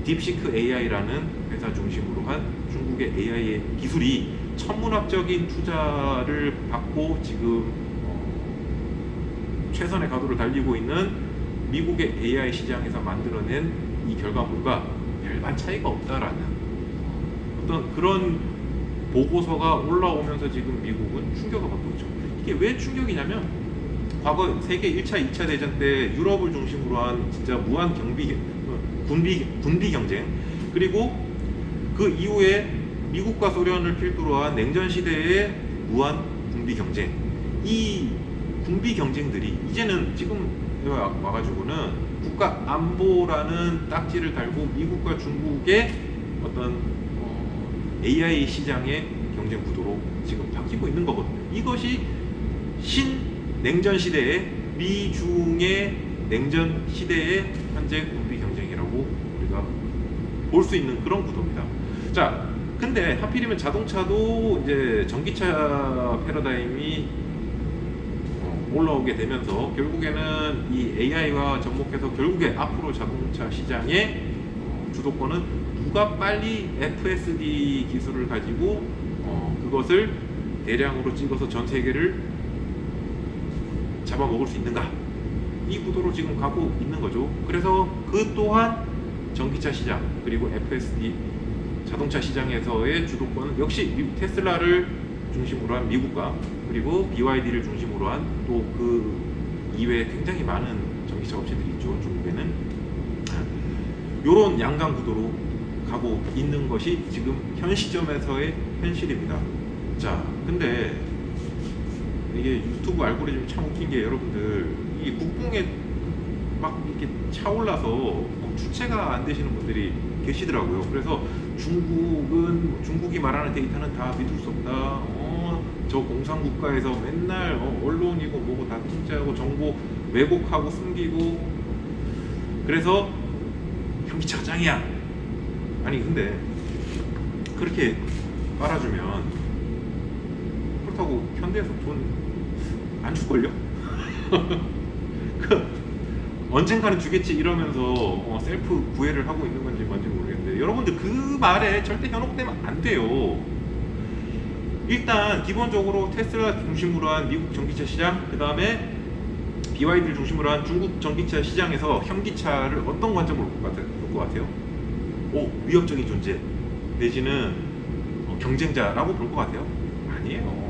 딥시크 AI라는 회사 중심으로 한 중국의 AI 기술이 천문학적인 투자를 받고 지금 최선의 가도를 달리고 있는 미국의 AI 시장에서 만들어낸 이 결과물과 별반 차이가 없다라는 어떤 그런 보고서가 올라오면서 지금 미국은 충격을 받고 있죠. 이게 왜 충격이냐면 과거 세계 1차, 2차 대전 때 유럽을 중심으로 한 진짜 무한 군비 경쟁, 그리고 그 이후에 미국과 소련을 필두로 한 냉전 시대의 무한 군비 경쟁, 이 군비 경쟁들이 이제는 지금 와가지고는 국가 안보라는 딱지를 달고 미국과 중국의 어떤 AI 시장의 경쟁 구도로 지금 바뀌고 있는 거거든요. 이것이 신냉전 시대의 미중의 냉전 시대의 현재 군비 경쟁이라고 우리가 볼 수 있는 그런 구도입니다. 자, 근데 하필이면 자동차도 이제 전기차 패러다임이 올라오게 되면서 결국에는 이 AI와 접목해서 결국에 앞으로 자동차 시장의 주도권은 누가 빨리 FSD 기술을 가지고 그것을 대량으로 찍어서 전 세계를 잡아먹을 수 있는가, 이 구도로 지금 가고 있는 거죠. 그래서 그 또한 전기차 시장 그리고 FSD 자동차 시장에서의 주도권은 역시 미국 테슬라를 중심으로 한 미국과 그리고 BYD를 중심으로 한 또 그 이외에 굉장히 많은 전기차 업체들이 있죠. 중국에는 이런 양강 구도로 가고 있는 것이 지금 현 시점에서의 현실입니다. 자, 근데 이게 유튜브 알고리즘이 참 웃긴 게 여러분들 이 국뽕에 막 이렇게 차올라서 주체가 안 되시는 분들이 계시더라고요. 그래서 중국이 말하는 데이터는 다 믿을 수 없다. 저 공산국가에서 맨날 언론이고 뭐고 다 통제하고 정보 왜곡하고 숨기고 그래서 현기차가 짱이야. 아니 근데 그렇게 빨아주면 그렇다고 현대에서 돈 안 줄걸요? 언젠가는 주겠지 이러면서 셀프 구애를 하고 있는 건지 뭔지 모르겠는데 여러분들 그 말에 절대 현혹되면 안 돼요. 일단 기본적으로 테슬라 중심으로 한 미국 전기차 시장, 그 다음에 BYD를 중심으로 한 중국 전기차 시장에서 현기차를 어떤 관점으로 볼 것 같아요? 위협적인 존재 내지는 경쟁자라고 볼 것 같아요? 아니에요.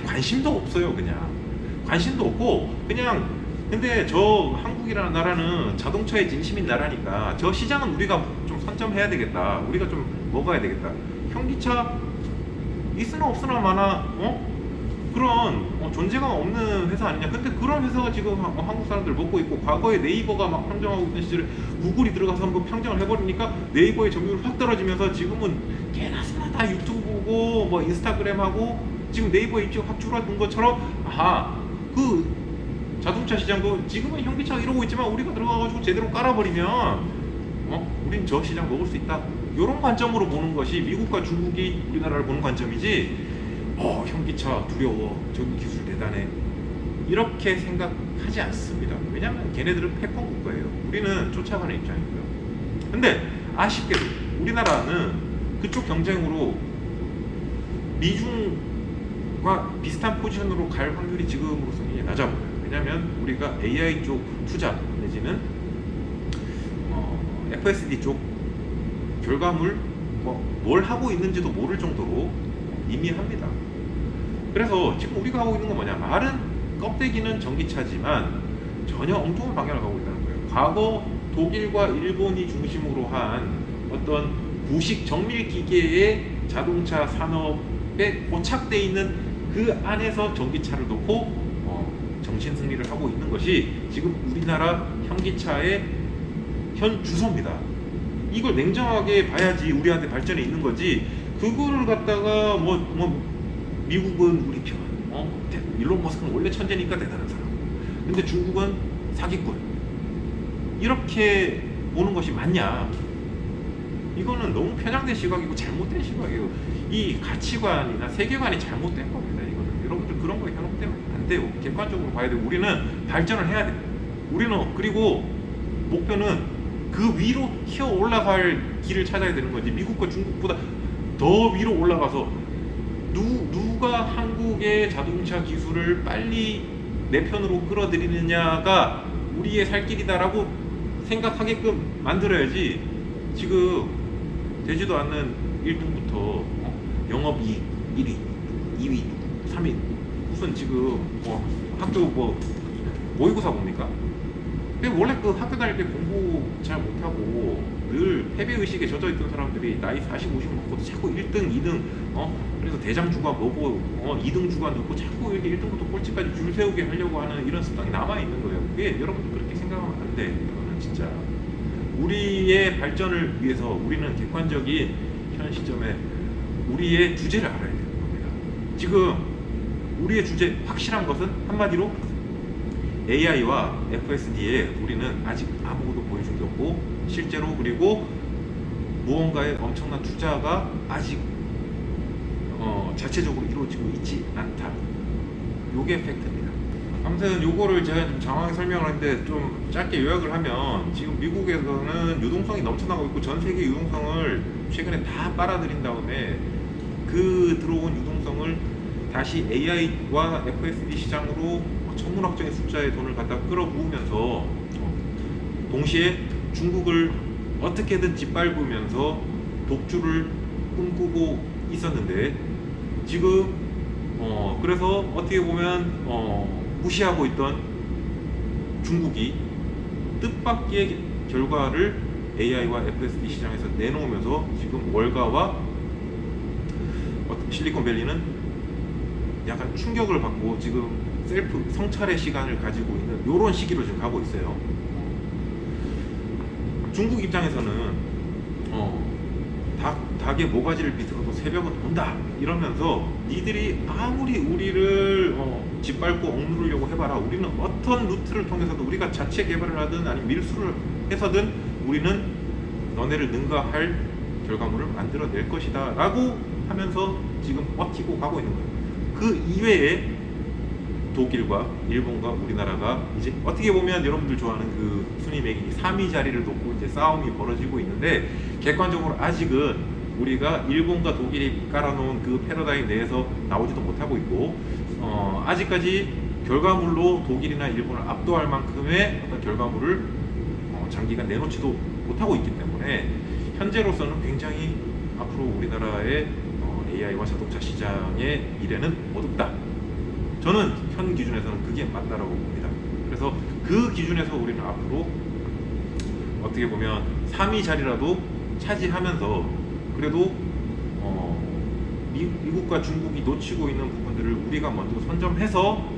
관심도 없어요. 그냥 관심도 없고 그냥. 근데 저 한국이라는 나라는 자동차에 진심인 나라니까 저 시장은 우리가 좀 선점해야 되겠다. 우리가 좀 먹어야 되겠다. 현기차 있으나 없으나 마나 그런 존재감 없는 회사 아니냐. 근데 그런 회사가 지금 한국 사람들 먹고 있고, 과거에 네이버가 막 평정하고 있던 시절에 구글이 들어가서 한번 평정을 해버리니까 네이버의 점유율이 확 떨어지면서 지금은 개나 소나 다 유튜브 보고 뭐 인스타그램 하고 지금 네이버 입지가 확 줄어든 것처럼 그 자동차 시장도 지금은 현기차가 이러고 있지만 우리가 들어가가지고 제대로 깔아버리면 우린 저 시장 먹을 수 있다. 이런 관점으로 보는 것이 미국과 중국이 우리나라를 보는 관점이지, 현기차 두려워, 저기 기술 대단해, 이렇게 생각하지 않습니다. 왜냐하면 걔네들은 패권 국가예요. 우리는 쫓아가는 입장이고요. 근데 아쉽게도 우리나라는 그쪽 경쟁으로 미중과 비슷한 포지션으로 갈 확률이 지금으로서는 낮아 보여요. 왜냐하면 우리가 AI 쪽 투자 내지는 FSD 쪽 결과물 뭘 하고 있는지도 모를 정도로 미미합니다. 그래서 지금 우리가 하고 있는 건 뭐냐, 말은 껍데기는 전기차지만 전혀 엉뚱한 방향을 가고 있다는 거예요. 과거 독일과 일본이 중심으로 한 어떤 구식 정밀 기계의 자동차 산업에 고착되어 있는 그 안에서 전기차를 놓고 정신 승리를 하고 있는 것이 지금 우리나라 현기차의 현 주소입니다. 이걸 냉정하게 봐야지 우리한테 발전이 있는 거지. 그거를 갖다가 미국은 우리 편, 일론 머스크는 원래 천재니까 대단한 사람, 근데 중국은 사기꾼, 이렇게 보는 것이 맞냐? 이거는 너무 편향된 시각이고 잘못된 시각이에요. 이 가치관이나 세계관이 잘못된 겁니다. 이거는 여러분들 그런 거에 현혹되면 안 돼요. 객관적으로 봐야 돼요. 우리는 발전을 해야 돼요. 우리는 그리고 목표는 그 위로 튀어 올라갈 길을 찾아야 되는 거지. 미국과 중국보다 더 위로 올라가서 누가 한국의 자동차 기술을 빨리 내 편으로 끌어들이느냐가 우리의 살 길이다라고 생각하게끔 만들어야지. 지금 되지도 않는 1등부터 영업이익 1위, 2위, 3위, 무슨 지금 학교 모의고사 봅니까? 원래 그 학교 다닐 때 공부 잘 못하고 늘 패배의식에 젖어있던 사람들이 나이 40, 50 먹고도 자꾸 1등, 2등 그래서 대장주가 뭐고 2등 주가 누고 자꾸 이렇게 1등부터 꼴찌까지 줄 세우게 하려고 하는 이런 습관이 남아있는 거예요. 그게 여러분들 그렇게 생각하면 안 돼. 이거는 진짜 우리의 발전을 위해서 우리는 객관적인 현 시점에 우리의 주제를 알아야 되는 겁니다. 지금 우리의 주제 확실한 것은 한마디로 AI와 FSD에 우리는 아직 아무것도 보여준 게 없고, 실제로 그리고 무언가의 엄청난 투자가 아직 자체적으로 이루어지고 있지 않다. 요게 팩트입니다. 아무튼 요거를 제가 좀 장황하게 설명을 하는데 좀 짧게 요약을 하면, 지금 미국에서는 유동성이 넘쳐나고 있고 전 세계 유동성을 최근에 다 빨아들인 다음에 그 들어온 유동성을 다시 AI와 FSD 시장으로 천문학적인 숫자의 돈을 갖다 끌어부으면서 동시에 중국을 어떻게든 짓밟으면서 독주를 꿈꾸고 있었는데, 지금 그래서 어떻게 보면 무시하고 있던 중국이 뜻밖의 결과를 AI와 FSD 시장에서 내놓으면서 지금 월가와 실리콘밸리는 약간 충격을 받고 지금 셀프 성찰의 시간을 가지고 있는 이런 시기로 지금 가고 있어요. 중국 입장에서는 닭의 모가지를 비틀어도 새벽은 온다 이러면서, 니들이 아무리 우리를 짓밟고 억누르려고 해봐라, 우리는 어떤 루트를 통해서도 우리가 자체 개발을 하든 아니면 밀수를 해서든 우리는 너네를 능가할 결과물을 만들어낼 것이다 라고 하면서 지금 버티고 가고 있는 거예요. 그 이외에 독일과 일본과 우리나라가 이제 어떻게 보면 여러분들 좋아하는 그 순위 매기기 3위 자리를 놓고 이제 싸움이 벌어지고 있는데, 객관적으로 아직은 우리가 일본과 독일이 깔아놓은 그 패러다임 내에서 나오지도 못하고 있고, 아직까지 결과물로 독일이나 일본을 압도할 만큼의 어떤 결과물을 장기간 내놓지도 못하고 있기 때문에 현재로서는 굉장히 앞으로 우리나라의 AI와 자동차 시장의 미래는 어둡다. 저는 현 기준에서는 그게 맞다라고 봅니다. 그래서 그 기준에서 우리는 앞으로 어떻게 보면 3위 자리라도 차지하면서 그래도 미국과 중국이 놓치고 있는 부분들을 우리가 먼저 선점해서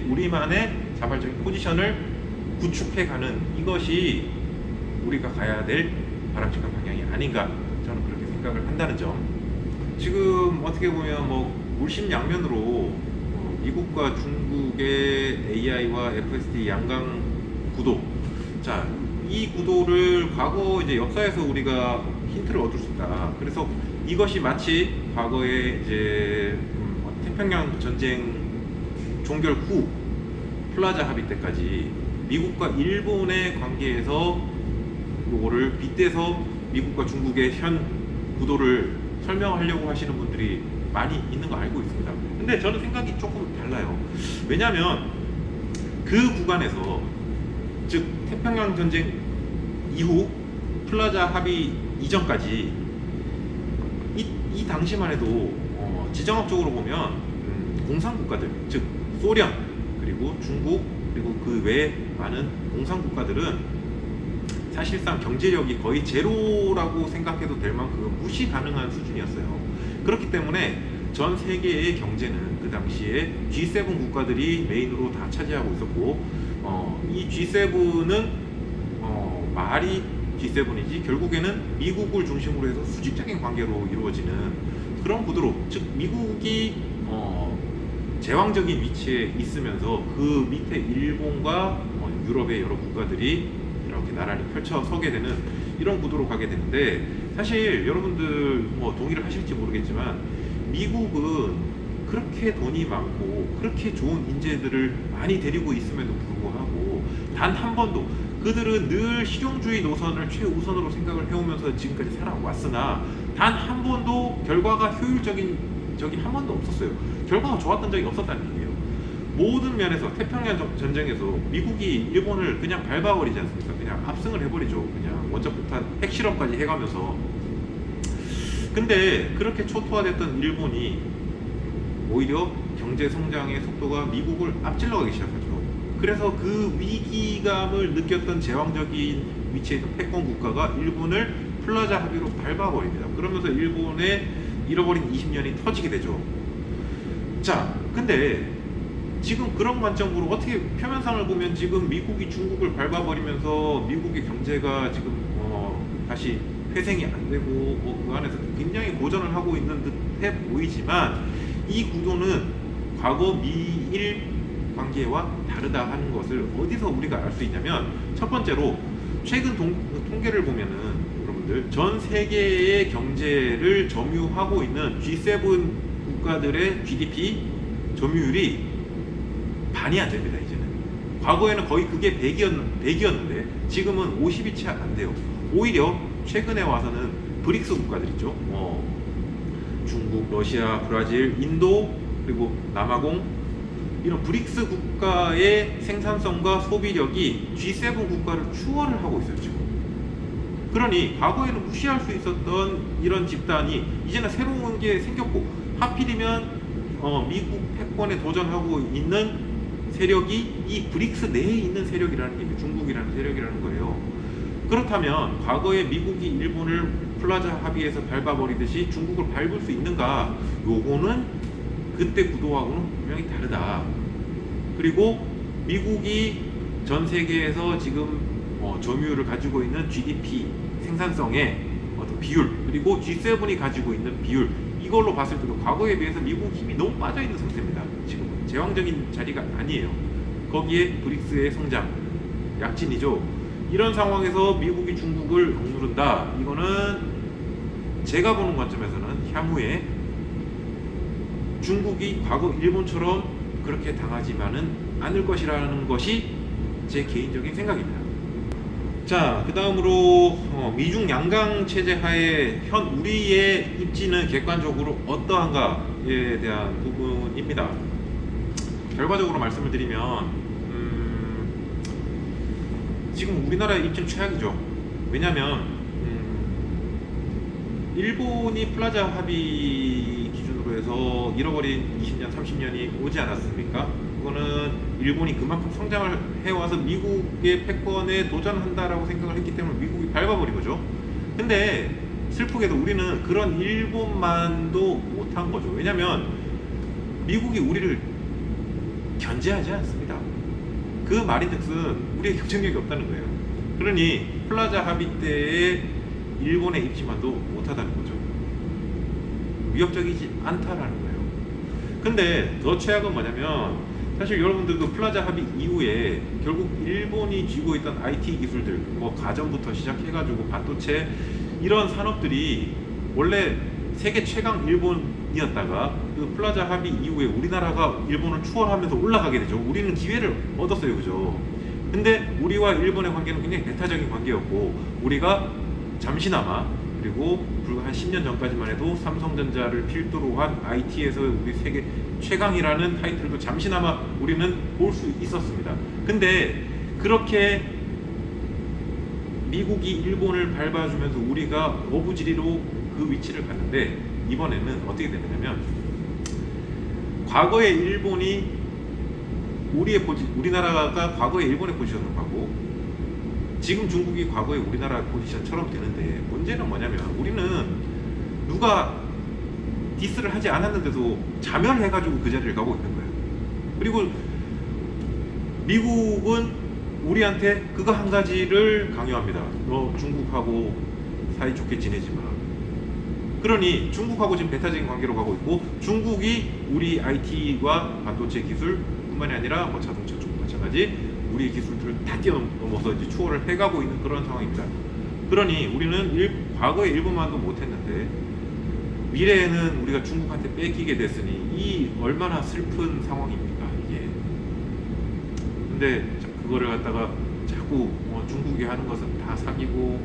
우리만의 자발적인 포지션을 구축해가는 이것이 우리가 가야 될 바람직한 방향이 아닌가, 저는 그렇게 생각을 한다는 점. 지금 어떻게 보면 물심양면으로 미국과 중국의 AI와 FSD 양강 구도, 자, 이 구도를 과거 이제 역사에서 우리가 힌트를 얻을 수 있다. 그래서 이것이 마치 과거에 이제 태평양 전쟁 종결 후 플라자 합의 때까지 미국과 일본의 관계에서 요거를 빗대서 미국과 중국의 현 구도를 설명하려고 하시는 분들이 많이 있는 거 알고 있습니다. 근데 저는 생각이 조금 달라요. 왜냐하면 그 구간에서, 즉 태평양 전쟁 이후 플라자 합의 이전까지 이 당시만 해도 지정학적으로 보면 공산국가들, 즉 소련 그리고 중국 그리고 그 외에 많은 공산국가들은 사실상 경제력이 거의 제로라고 생각해도 될 만큼 무시 가능한 수준이었어요. 그렇기 때문에 전 세계의 경제는 그 당시에 G7 국가들이 메인으로 다 차지하고 있었고, 이 G7은 말이 G7이지 결국에는 미국을 중심으로 해서 수직적인 관계로 이루어지는 그런 구도로, 즉 미국이 제왕적인 위치에 있으면서 그 밑에 일본과 유럽의 여러 국가들이 이렇게 나란히 펼쳐 서게 되는 이런 구도로 가게 되는데, 사실 여러분들 동의를 하실지 모르겠지만 미국은 그렇게 돈이 많고 그렇게 좋은 인재들을 많이 데리고 있음에도 불구하고 단 한 번도, 그들은 늘 실용주의 노선을 최우선으로 생각을 해오면서 지금까지 살아왔으나 단 한 번도 결과가 효율적인 적이 한 번도 없었어요. 결과가 좋았던 적이 없었다는 얘기예요. 모든 면에서 태평양 전쟁에서 미국이 일본을 그냥 밟아버리지 않습니까? 그냥 압승을 해버리죠. 그냥 원자폭탄 핵실험까지 해가면서. 근데 그렇게 초토화됐던 일본이 오히려 경제 성장의 속도가 미국을 앞질러가기 시작하죠. 그래서 그 위기감을 느꼈던 제왕적인 위치에 있던 패권 국가가 일본을 플라자 합의로 밟아버립니다. 그러면서 일본의 잃어버린 20년이 터지게 되죠. 자, 근데 지금 그런 관점으로 어떻게 표면상을 보면 지금 미국이 중국을 밟아버리면서 미국의 경제가 지금 다시 회생이 안 되고 그 안에서 굉장히 고전을 하고 있는 듯해 보이지만, 이 구도는 과거 미일 관계와 다르다 하는 것을 어디서 우리가 알 수 있냐면, 첫 번째로 최근 통계를 보면은 여러분들 전 세계의 경제를 점유하고 있는 G7 국가들의 GDP 점유율이 반이 안 됩니다. 이제는. 과거에는 거의 그게 100이었는데 지금은 50이 채 안 돼요. 오히려 최근에 와서는 브릭스 국가들 있죠. 중국, 러시아, 브라질, 인도, 그리고 남아공, 이런 브릭스 국가의 생산성과 소비력이 G7 국가를 추월을 하고 있어요. 지금. 그러니 과거에는 무시할 수 있었던 이런 집단이 이제는 새로운 게 생겼고, 하필이면 미국 패권에 도전하고 있는 세력이 이 브릭스 내에 있는 세력이라는 게 중국이라는 세력이라는 거예요. 그렇다면 과거에 미국이 일본을 플라자 합의에서 밟아버리듯이 중국을 밟을 수 있는가? 요거는 그때 구도하고는 분명히 다르다. 그리고 미국이 전 세계에서 지금 점유율을 가지고 있는 GDP 생산성의 어떤 비율, 그리고 G7이 가지고 있는 비율, 이걸로 봤을 때도 과거에 비해서 미국 힘이 너무 빠져 있는 상태입니다. 지금은 제왕적인 자리가 아니에요. 거기에 브릭스의 성장, 약진이죠. 이런 상황에서 미국이 중국을 억누른다. 이거는 제가 보는 관점에서는 향후에 중국이 과거 일본처럼 그렇게 당하지만은 않을 것이라는 것이 제 개인적인 생각입니다. 자, 그 다음으로 미중 양강 체제 하에 현 우리의 입지는 객관적으로 어떠한가에 대한 부분입니다. 결과적으로 말씀을 드리면 지금 우리나라의 입증 최악이죠. 왜냐하면 일본이 플라자 합의 기준으로 해서 잃어버린 20년, 30년이 오지 않았습니까? 그거는 일본이 그만큼 성장을 해와서 미국의 패권에 도전한다라고 생각을 했기 때문에 미국이 밟아버린 거죠. 근데 슬프게도 우리는 그런 일본만도 못한 거죠. 왜냐면 미국이 우리를 견제하지 않습니다. 그 말인즉슨 우리의 경쟁력이 없다는 거예요. 그러니 플라자 합의 때에 일본의 입지만도 못하다는 거죠. 위협적이지 않다라는 거예요. 근데 더 최악은 뭐냐면 사실 여러분들도 플라자 합의 이후에 결국 일본이 쥐고 있던 IT 기술들, 뭐 가전부터 시작해가지고 반도체 이런 산업들이 원래 세계 최강 일본이었다가 그 플라자 합의 이후에 우리나라가 일본을 추월하면서 올라가게 되죠. 우리는 기회를 얻었어요, 그죠? 근데 우리와 일본의 관계는 굉장히 배타적인 관계였고 우리가 잠시나마 그리고 불과 한 10년 전까지만 해도 삼성전자를 필두로 한 IT에서 우리 세계 최강이라는 타이틀도 잠시나마 우리는 볼 수 있었습니다. 근데 그렇게 미국이 일본을 밟아주면서 우리가 어부지리로 그 위치를 갔는데 이번에는 어떻게 되느냐면 과거에 일본이 우리나라가 과거에 일본의 포지션으로 가고 지금 중국이 과거에 우리나라 포지션처럼 되는데 문제는 뭐냐면 우리는 누가 디스를 하지 않았는데도 자멸을 해가지고 그 자리를 가고 있는 거예요. 그리고 미국은 우리한테 그거 한 가지를 강요합니다. 너 중국하고 사이좋게 지내지 마. 그러니 중국하고 지금 배타적인 관계로 가고 있고 중국이 우리 IT와 반도체 기술 뿐만이 아니라 뭐 자동차 쪽도 마찬가지 우리의 기술들을 다 뛰어넘어서 이제 추월을 해가고 있는 그런 상황입니다. 그러니 우리는 과거에 일본만도 못했는데 미래에는 우리가 중국한테 뺏기게 됐으니 이 얼마나 슬픈 상황입니까 이게. 근데 그거를 갖다가 자꾸 중국이 하는 것은 다 사기고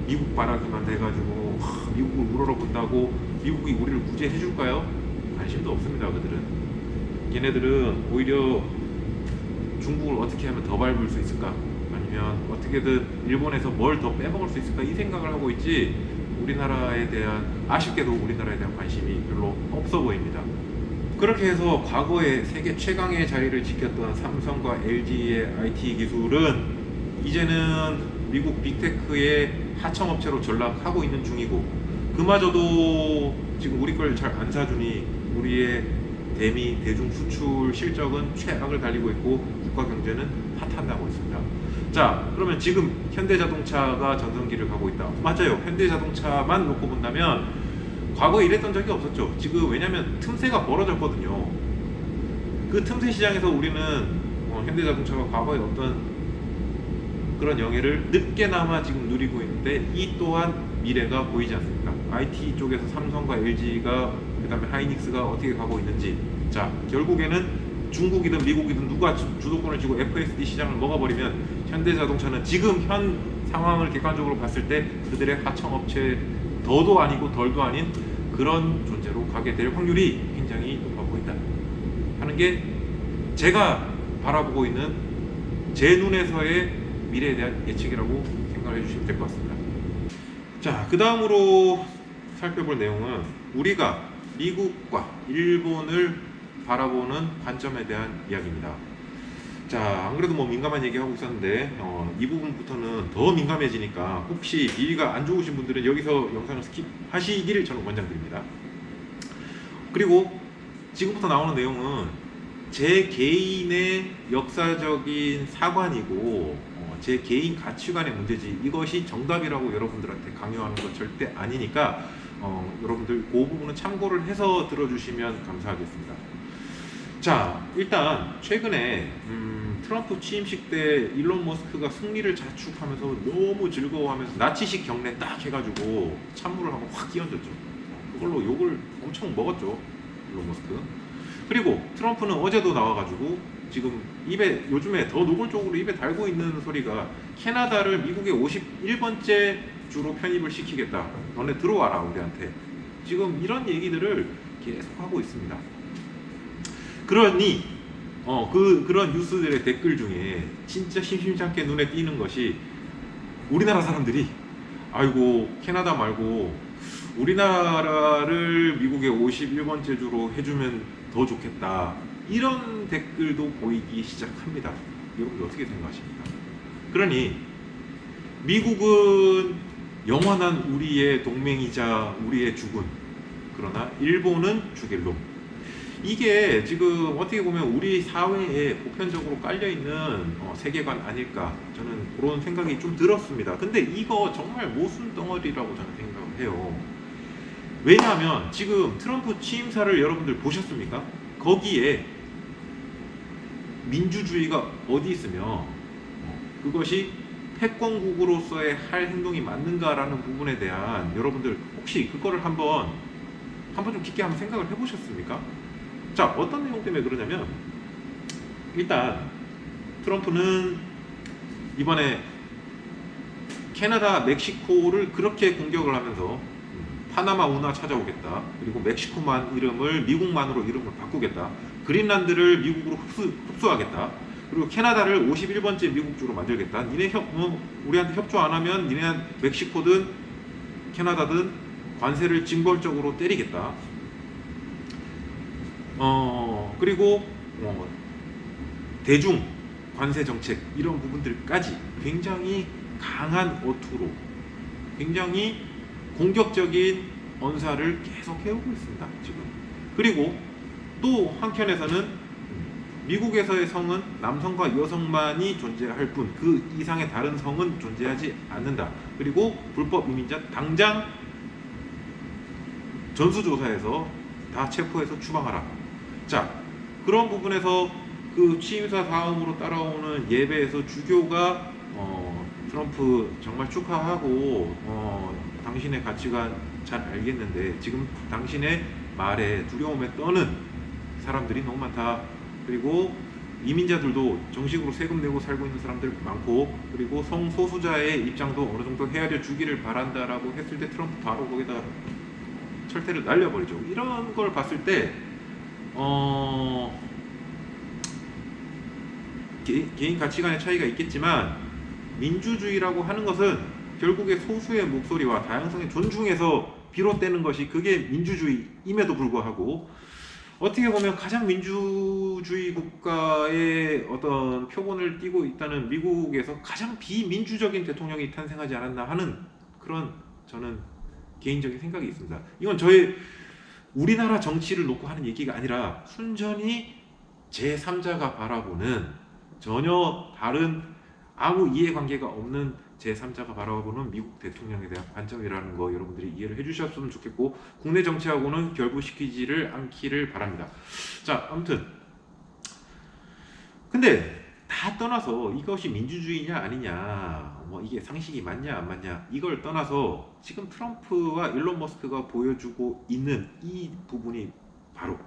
미국 바라기만 돼가지고 미국을 우러러본다고 미국이 우리를 구제해 줄까요? 관심도 없습니다. 그들은 얘네들은 오히려 중국을 어떻게 하면 더 밟을 수 있을까 아니면 어떻게든 일본에서 뭘 더 빼먹을 수 있을까 이 생각을 하고 있지 우리나라에 대한 아쉽게도 우리나라에 대한 관심이 별로 없어 보입니다. 그렇게 해서 과거에 세계 최강의 자리를 지켰던 삼성과 LG의 IT 기술은 이제는 미국 빅테크의 하청업체로 전락하고 있는 중이고 그마저도 지금 우리 걸 잘 안 사주니 우리의 대미 대중 수출 실적은 최악을 달리고 있고 국가 경제는 파탄나고 있습니다. 자, 그러면 지금 현대자동차가 전성기를 가고 있다. 맞아요. 현대자동차만 놓고 본다면 과거에 이랬던 적이 없었죠. 지금 왜냐면 틈새가 벌어졌거든요. 그 틈새 시장에서 우리는 현대자동차가 과거에 어떤 그런 영예를 늦게나마 지금 누리고 있는데 이 또한 미래가 보이지 않습니다. IT 쪽에서 삼성과 LG가 그 다음에 하이닉스가 어떻게 가고 있는지 자 결국에는 중국이든 미국이든 누가 주도권을 쥐고 FSD 시장을 먹어버리면 현대자동차는 지금 현 상황을 객관적으로 봤을 때 그들의 하청업체 더도 아니고 덜도 아닌 그런 존재로 가게 될 확률이 굉장히 높아 보인다 하는 게 제가 바라보고 있는 제 눈에서의 미래에 대한 예측이라고 생각해 주시면 될 것 같습니다. 자, 그 다음으로 살펴볼 내용은 우리가 미국과 일본을 바라보는 관점에 대한 이야기입니다. 자, 안 그래도 뭐 민감한 얘기 하고 있었는데 이 부분부터는 더 민감해지니까 혹시 비위가 안 좋으신 분들은 여기서 영상을 스킵하시기를 저는 권장드립니다. 그리고 지금부터 나오는 내용은 제 개인의 역사적인 사관이고 제 개인 가치관의 문제지 이것이 정답이라고 여러분들한테 강요하는 건 절대 아니니까 여러분들 그 부분은 참고를 해서 들어주시면 감사하겠습니다. 자, 일단 최근에 트럼프 취임식 때 일론 머스크가 승리를 자축하면서 너무 즐거워하면서 나치식 경례 딱 해가지고 찬물을 한번 확 끼얹었죠. 그걸로 욕을 엄청 먹었죠, 일론 머스크. 그리고 트럼프는 어제도 나와가지고 지금 입에 요즘에 더 노골적으로 입에 달고 있는 소리가 캐나다를 미국의 51번째 주로 편입을 시키겠다. 너네 들어와라 우리한테. 지금 이런 얘기들을 계속 하고 있습니다. 그러니 그런 뉴스들의 댓글 중에 진짜 심심찮게 눈에 띄는 것이 우리나라 사람들이 아이고 캐나다 말고 우리나라를 미국의 51번째 주로 해주면 더 좋겠다, 이런 댓글도 보이기 시작합니다. 여러분들 어떻게 생각하십니까? 그러니 미국은 영원한 우리의 동맹이자 우리의 주군, 그러나 일본은 주겔로, 이게 지금 어떻게 보면 우리 사회에 보편적으로 깔려있는 세계관 아닐까, 저는 그런 생각이 좀 들었습니다. 근데 이거 정말 모순 덩어리라고 저는 생각을 해요. 왜냐하면 지금 트럼프 취임사를 여러분들 보셨습니까? 거기에 민주주의가 어디 있으며 그것이 패권국으로서의 할 행동이 맞는가라는 부분에 대한, 여러분들 혹시 그거를 한번 좀 깊게 한번 생각을 해보셨습니까? 자, 어떤 내용 때문에 그러냐면, 일단 트럼프는 이번에 캐나다, 멕시코를 그렇게 공격을 하면서 파나마 운하 찾아오겠다, 그리고 멕시코만 이름을 미국만으로 이름을 바꾸겠다, 그린란드를 미국으로 흡수하겠다, 그리고 캐나다를 51번째 미국주로 만들겠다, 니네 우리한테 협조 안 하면 니네 멕시코든 캐나다든 관세를 징벌적으로 때리겠다, 그리고 대중 관세 정책, 이런 부분들까지 굉장히 강한 어투로 굉장히 공격적인 언사를 계속 해오고 있습니다, 지금. 그리고 또 한켠에서는 미국에서의 성은 남성과 여성만이 존재할 뿐 그 이상의 다른 성은 존재하지 않는다. 그리고 불법 이민자 당장 전수조사에서 다 체포해서 추방하라. 자, 그런 부분에서 그 취임사 다음으로 따라오는 예배에서 주교가 트럼프 정말 축하하고 당신의 가치관 잘 알겠는데 지금 당신의 말에 두려움에 떠는 사람들이 너무 많다. 그리고 이민자들도 정식으로 세금 내고 살고 있는 사람들 많고, 그리고 성소수자의 입장도 어느 정도 헤아려 주기를 바란다라고 했을 때 트럼프 바로 거기다 철퇴를 날려버리죠. 이런 걸 봤을 때 개인 가치관의 차이가 있겠지만 민주주의라고 하는 것은 결국에 소수의 목소리와 다양성의 존중에서 비롯되는 것이 그게 민주주의임에도 불구하고, 어떻게 보면 가장 민주주의 국가의 어떤 표본을 띠고 있다는 미국에서 가장 비민주적인 대통령이 탄생하지 않았나 하는 그런 저는 개인적인 생각이 있습니다. 이건 저의 우리나라 정치를 놓고 하는 얘기가 아니라 순전히 제3자가 바라보는, 전혀 다른 아무 이해관계가 없는 제3자가 바라보는 미국 대통령에 대한 관점이라는 거 여러분들이 이해를 해주셨으면 좋겠고, 국내 정치하고는 결부시키지를 않기를 바랍니다. 자, 아무튼 근데 다 떠나서 이것이 민주주의냐 아니냐, 이게 상식이 맞냐 안 맞냐, 이걸 떠나서 지금 트럼프와 일론 머스크가 보여주고 있는 이 부분이 바로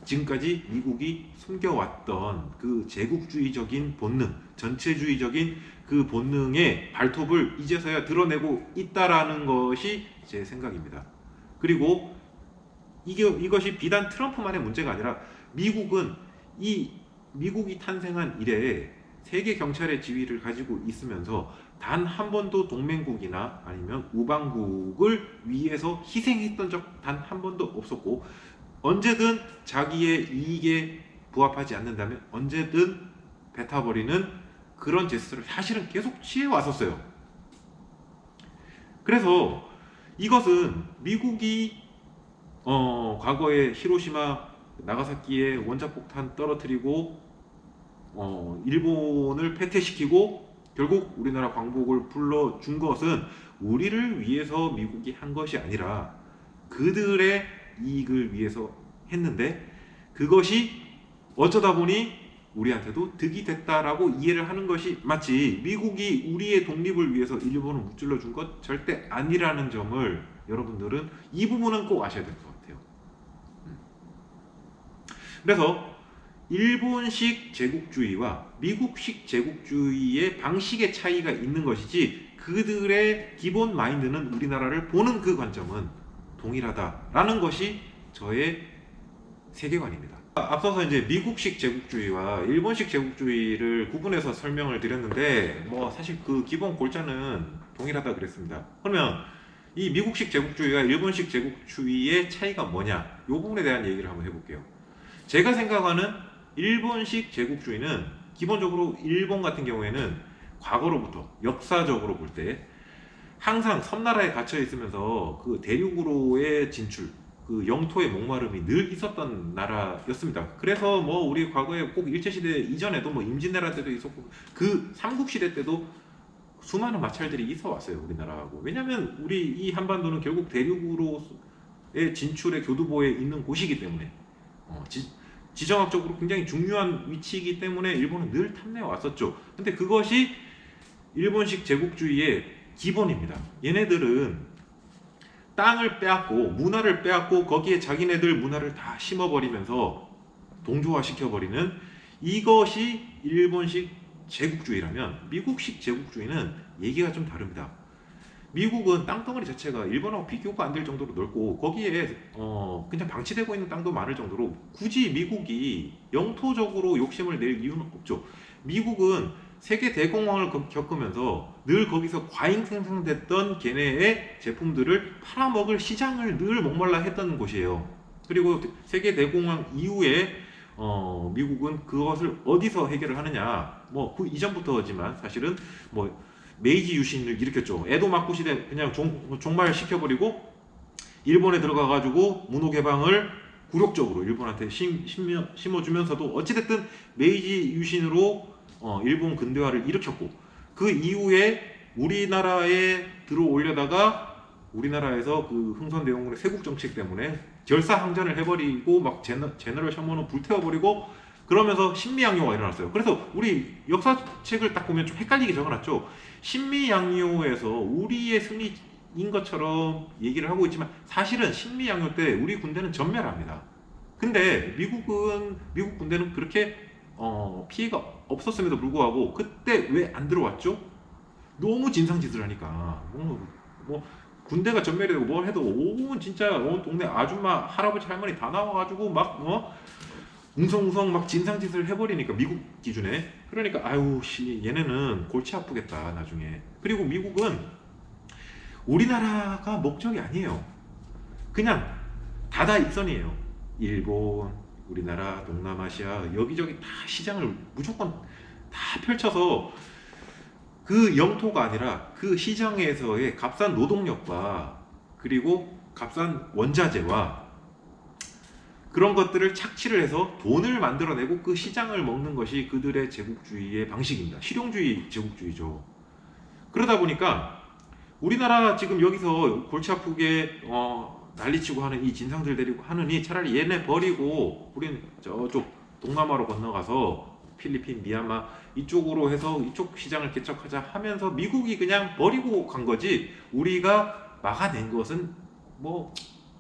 지금까지 미국이 숨겨왔던 그 제국주의적인 본능, 전체주의적인 그 본능의 발톱을 이제서야 드러내고 있다라는 것이 제 생각입니다. 그리고 이것이 비단 트럼프만의 문제가 아니라 미국이 탄생한 이래 세계 경찰의 지위를 가지고 있으면서 단 한 번도 동맹국이나 아니면 우방국을 위해서 희생했던 적 단 한 번도 없었고, 언제든 자기의 이익에 부합하지 않는다면 언제든 뱉어버리는 그런 제스처를 사실은 계속 취해왔었어요. 그래서 이것은 미국이 과거에 히로시마, 나가사키에 원자폭탄 떨어뜨리고 일본을 패퇴시키고 결국 우리나라 광복을 불러준 것은 우리를 위해서 미국이 한 것이 아니라 그들의 이익을 위해서 했는데, 그것이 어쩌다 보니 우리한테도 득이 됐다라고 이해를 하는 것이 맞지, 미국이 우리의 독립을 위해서 일본을 무찔러 준 것 절대 아니라는 점을 여러분들은 이 부분은 꼭 아셔야 될 것 같아요. 그래서 일본식 제국주의와 미국식 제국주의의 방식의 차이가 있는 것이지, 그들의 기본 마인드는 우리나라를 보는 그 관점은 동일하다라는 것이 저의 세계관입니다. 앞서서 이제 미국식 제국주의와 일본식 제국주의를 구분해서 설명을 드렸는데 뭐 사실 그 기본 골자는 동일하다 그랬습니다. 그러면 이 미국식 제국주의와 일본식 제국주의의 차이가 뭐냐? 이 부분에 대한 얘기를 한번 해볼게요. 제가 생각하는 일본식 제국주의는 기본적으로 일본 같은 경우에는 과거로부터 역사적으로 볼 때 항상 섬나라에 갇혀 있으면서 그 대륙으로의 진출, 그 영토의 목마름이 늘 있었던 나라였습니다. 그래서 뭐 우리 과거에 꼭 일제시대 이전에도 뭐 임진왜란 때도 있었고 그 삼국시대 때도 수많은 마찰들이 있어 왔어요, 우리나라하고. 왜냐면 우리 이 한반도는 결국 대륙으로의 진출의 교두보에 있는 곳이기 때문에 지정학적으로 굉장히 중요한 위치이기 때문에 일본은 늘 탐내어 왔었죠. 근데 그것이 일본식 제국주의의 기본입니다. 얘네들은 땅을 빼앗고 문화를 빼앗고 거기에 자기네들 문화를 다 심어버리면서 동조화시켜버리는 이것이 일본식 제국주의라면 미국식 제국주의는 얘기가 좀 다릅니다. 미국은 땅덩어리 자체가 일본하고 비교가 안 될 정도로 넓고 거기에 그냥 방치되고 있는 땅도 많을 정도로 굳이 미국이 영토적으로 욕심을 낼 이유는 없죠. 미국은 세계 대공황을 겪으면서 늘 거기서 과잉 생산됐던 걔네의 제품들을 팔아먹을 시장을 늘 목말라 했던 곳이에요. 그리고 세계 대공황 이후에 미국은 그것을 어디서 해결을 하느냐, 뭐 그 이전부터지만 사실은 뭐 메이지 유신을 일으켰죠. 에도 막부 시대 그냥 종말 시켜버리고 일본에 들어가가지고 문호 개방을 굴욕적으로 일본한테 심어주면서도 어찌됐든 메이지 유신으로 일본 근대화를 일으켰고 그 이후에 우리나라에 들어올려다가 우리나라에서 그 흥선대원군의 세국 정책 때문에 결사항전을 해버리고 막 제너럴 셔먼은 불태워버리고 그러면서 신미양요가 일어났어요. 그래서 우리 역사책을 딱 보면 좀 헷갈리게 적어놨죠. 신미양요에서 우리의 승리인 것처럼 얘기를 하고 있지만 사실은 신미양요 때 우리 군대는 전멸합니다. 근데 미국 군대는 그렇게 피해가 없었음에도 불구하고 그때 왜 안 들어왔죠? 너무 진상짓을 하니까 뭐 군대가 전멸이 되고 뭘 해도 온 진짜 온 동네 아줌마 할아버지 할머니 다 나와가지고 막 웅성웅성 막 진상짓을 해버리니까 미국 기준에 그러니까 아유 씨 얘네는 골치 아프겠다 나중에. 그리고 미국은 우리나라가 목적이 아니에요. 그냥 다다익선이에요. 일본, 우리나라, 동남아시아 여기저기 다 시장을 무조건 다 펼쳐서 그 영토가 아니라 그 시장에서의 값싼 노동력과 그리고 값싼 원자재와 그런 것들을 착취를 해서 돈을 만들어내고 그 시장을 먹는 것이 그들의 제국주의의 방식입니다. 실용주의 제국주의죠. 그러다 보니까 우리나라 지금 여기서 골치 아프게 난리치고 하는 이 진상들 데리고 하느니 차라리 얘네 버리고 우린 저쪽 동남아로 건너가서 필리핀, 미얀마 이쪽으로 해서 이쪽 시장을 개척하자 하면서 미국이 그냥 버리고 간 거지 우리가 막아낸 것은 뭐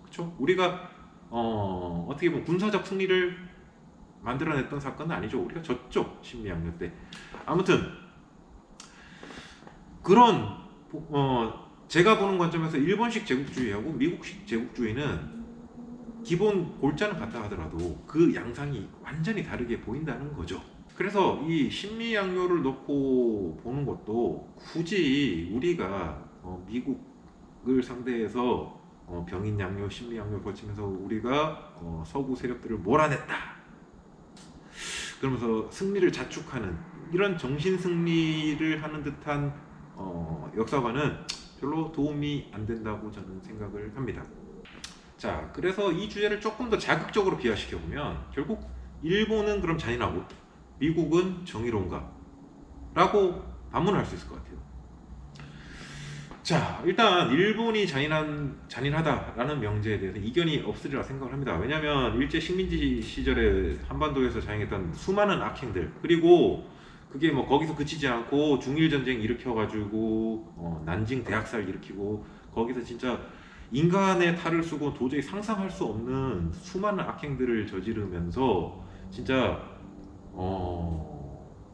그쵸? 우리가 어떻게 보면 군사적 승리를 만들어냈던 사건은 아니죠. 우리가 졌죠. 신미양요 때. 아무튼 그런 제가 보는 관점에서 일본식 제국주의하고 미국식 제국주의는 기본 골자는 같다 하더라도 그 양상이 완전히 다르게 보인다는 거죠. 그래서 이 신미양요를 놓고 보는 것도 굳이 우리가 미국을 상대해서 병인양요, 신미양요를 거치면서 우리가 서구 세력들을 몰아냈다 그러면서 승리를 자축하는 이런 정신 승리를 하는 듯한 역사관은 별로 도움이 안 된다고 저는 생각을 합니다. 자, 그래서 이 주제를 조금 더 자극적으로 비화시켜 보면 결국 일본은 그럼 잔인하고 미국은 정의로운가? 라고 반문을 할 수 있을 것 같아요. 자, 일단 일본이 잔인하다라는 명제에 대해서 이견이 없으리라 생각을 합니다. 왜냐하면 일제 식민지 시절에 한반도에서 자행했던 수많은 악행들 그리고 그게 뭐 거기서 그치지 않고 중일 전쟁 일으켜가지고 난징 대학살 일으키고 거기서 진짜 인간의 탈을 쓰고 도저히 상상할 수 없는 수많은 악행들을 저지르면서 진짜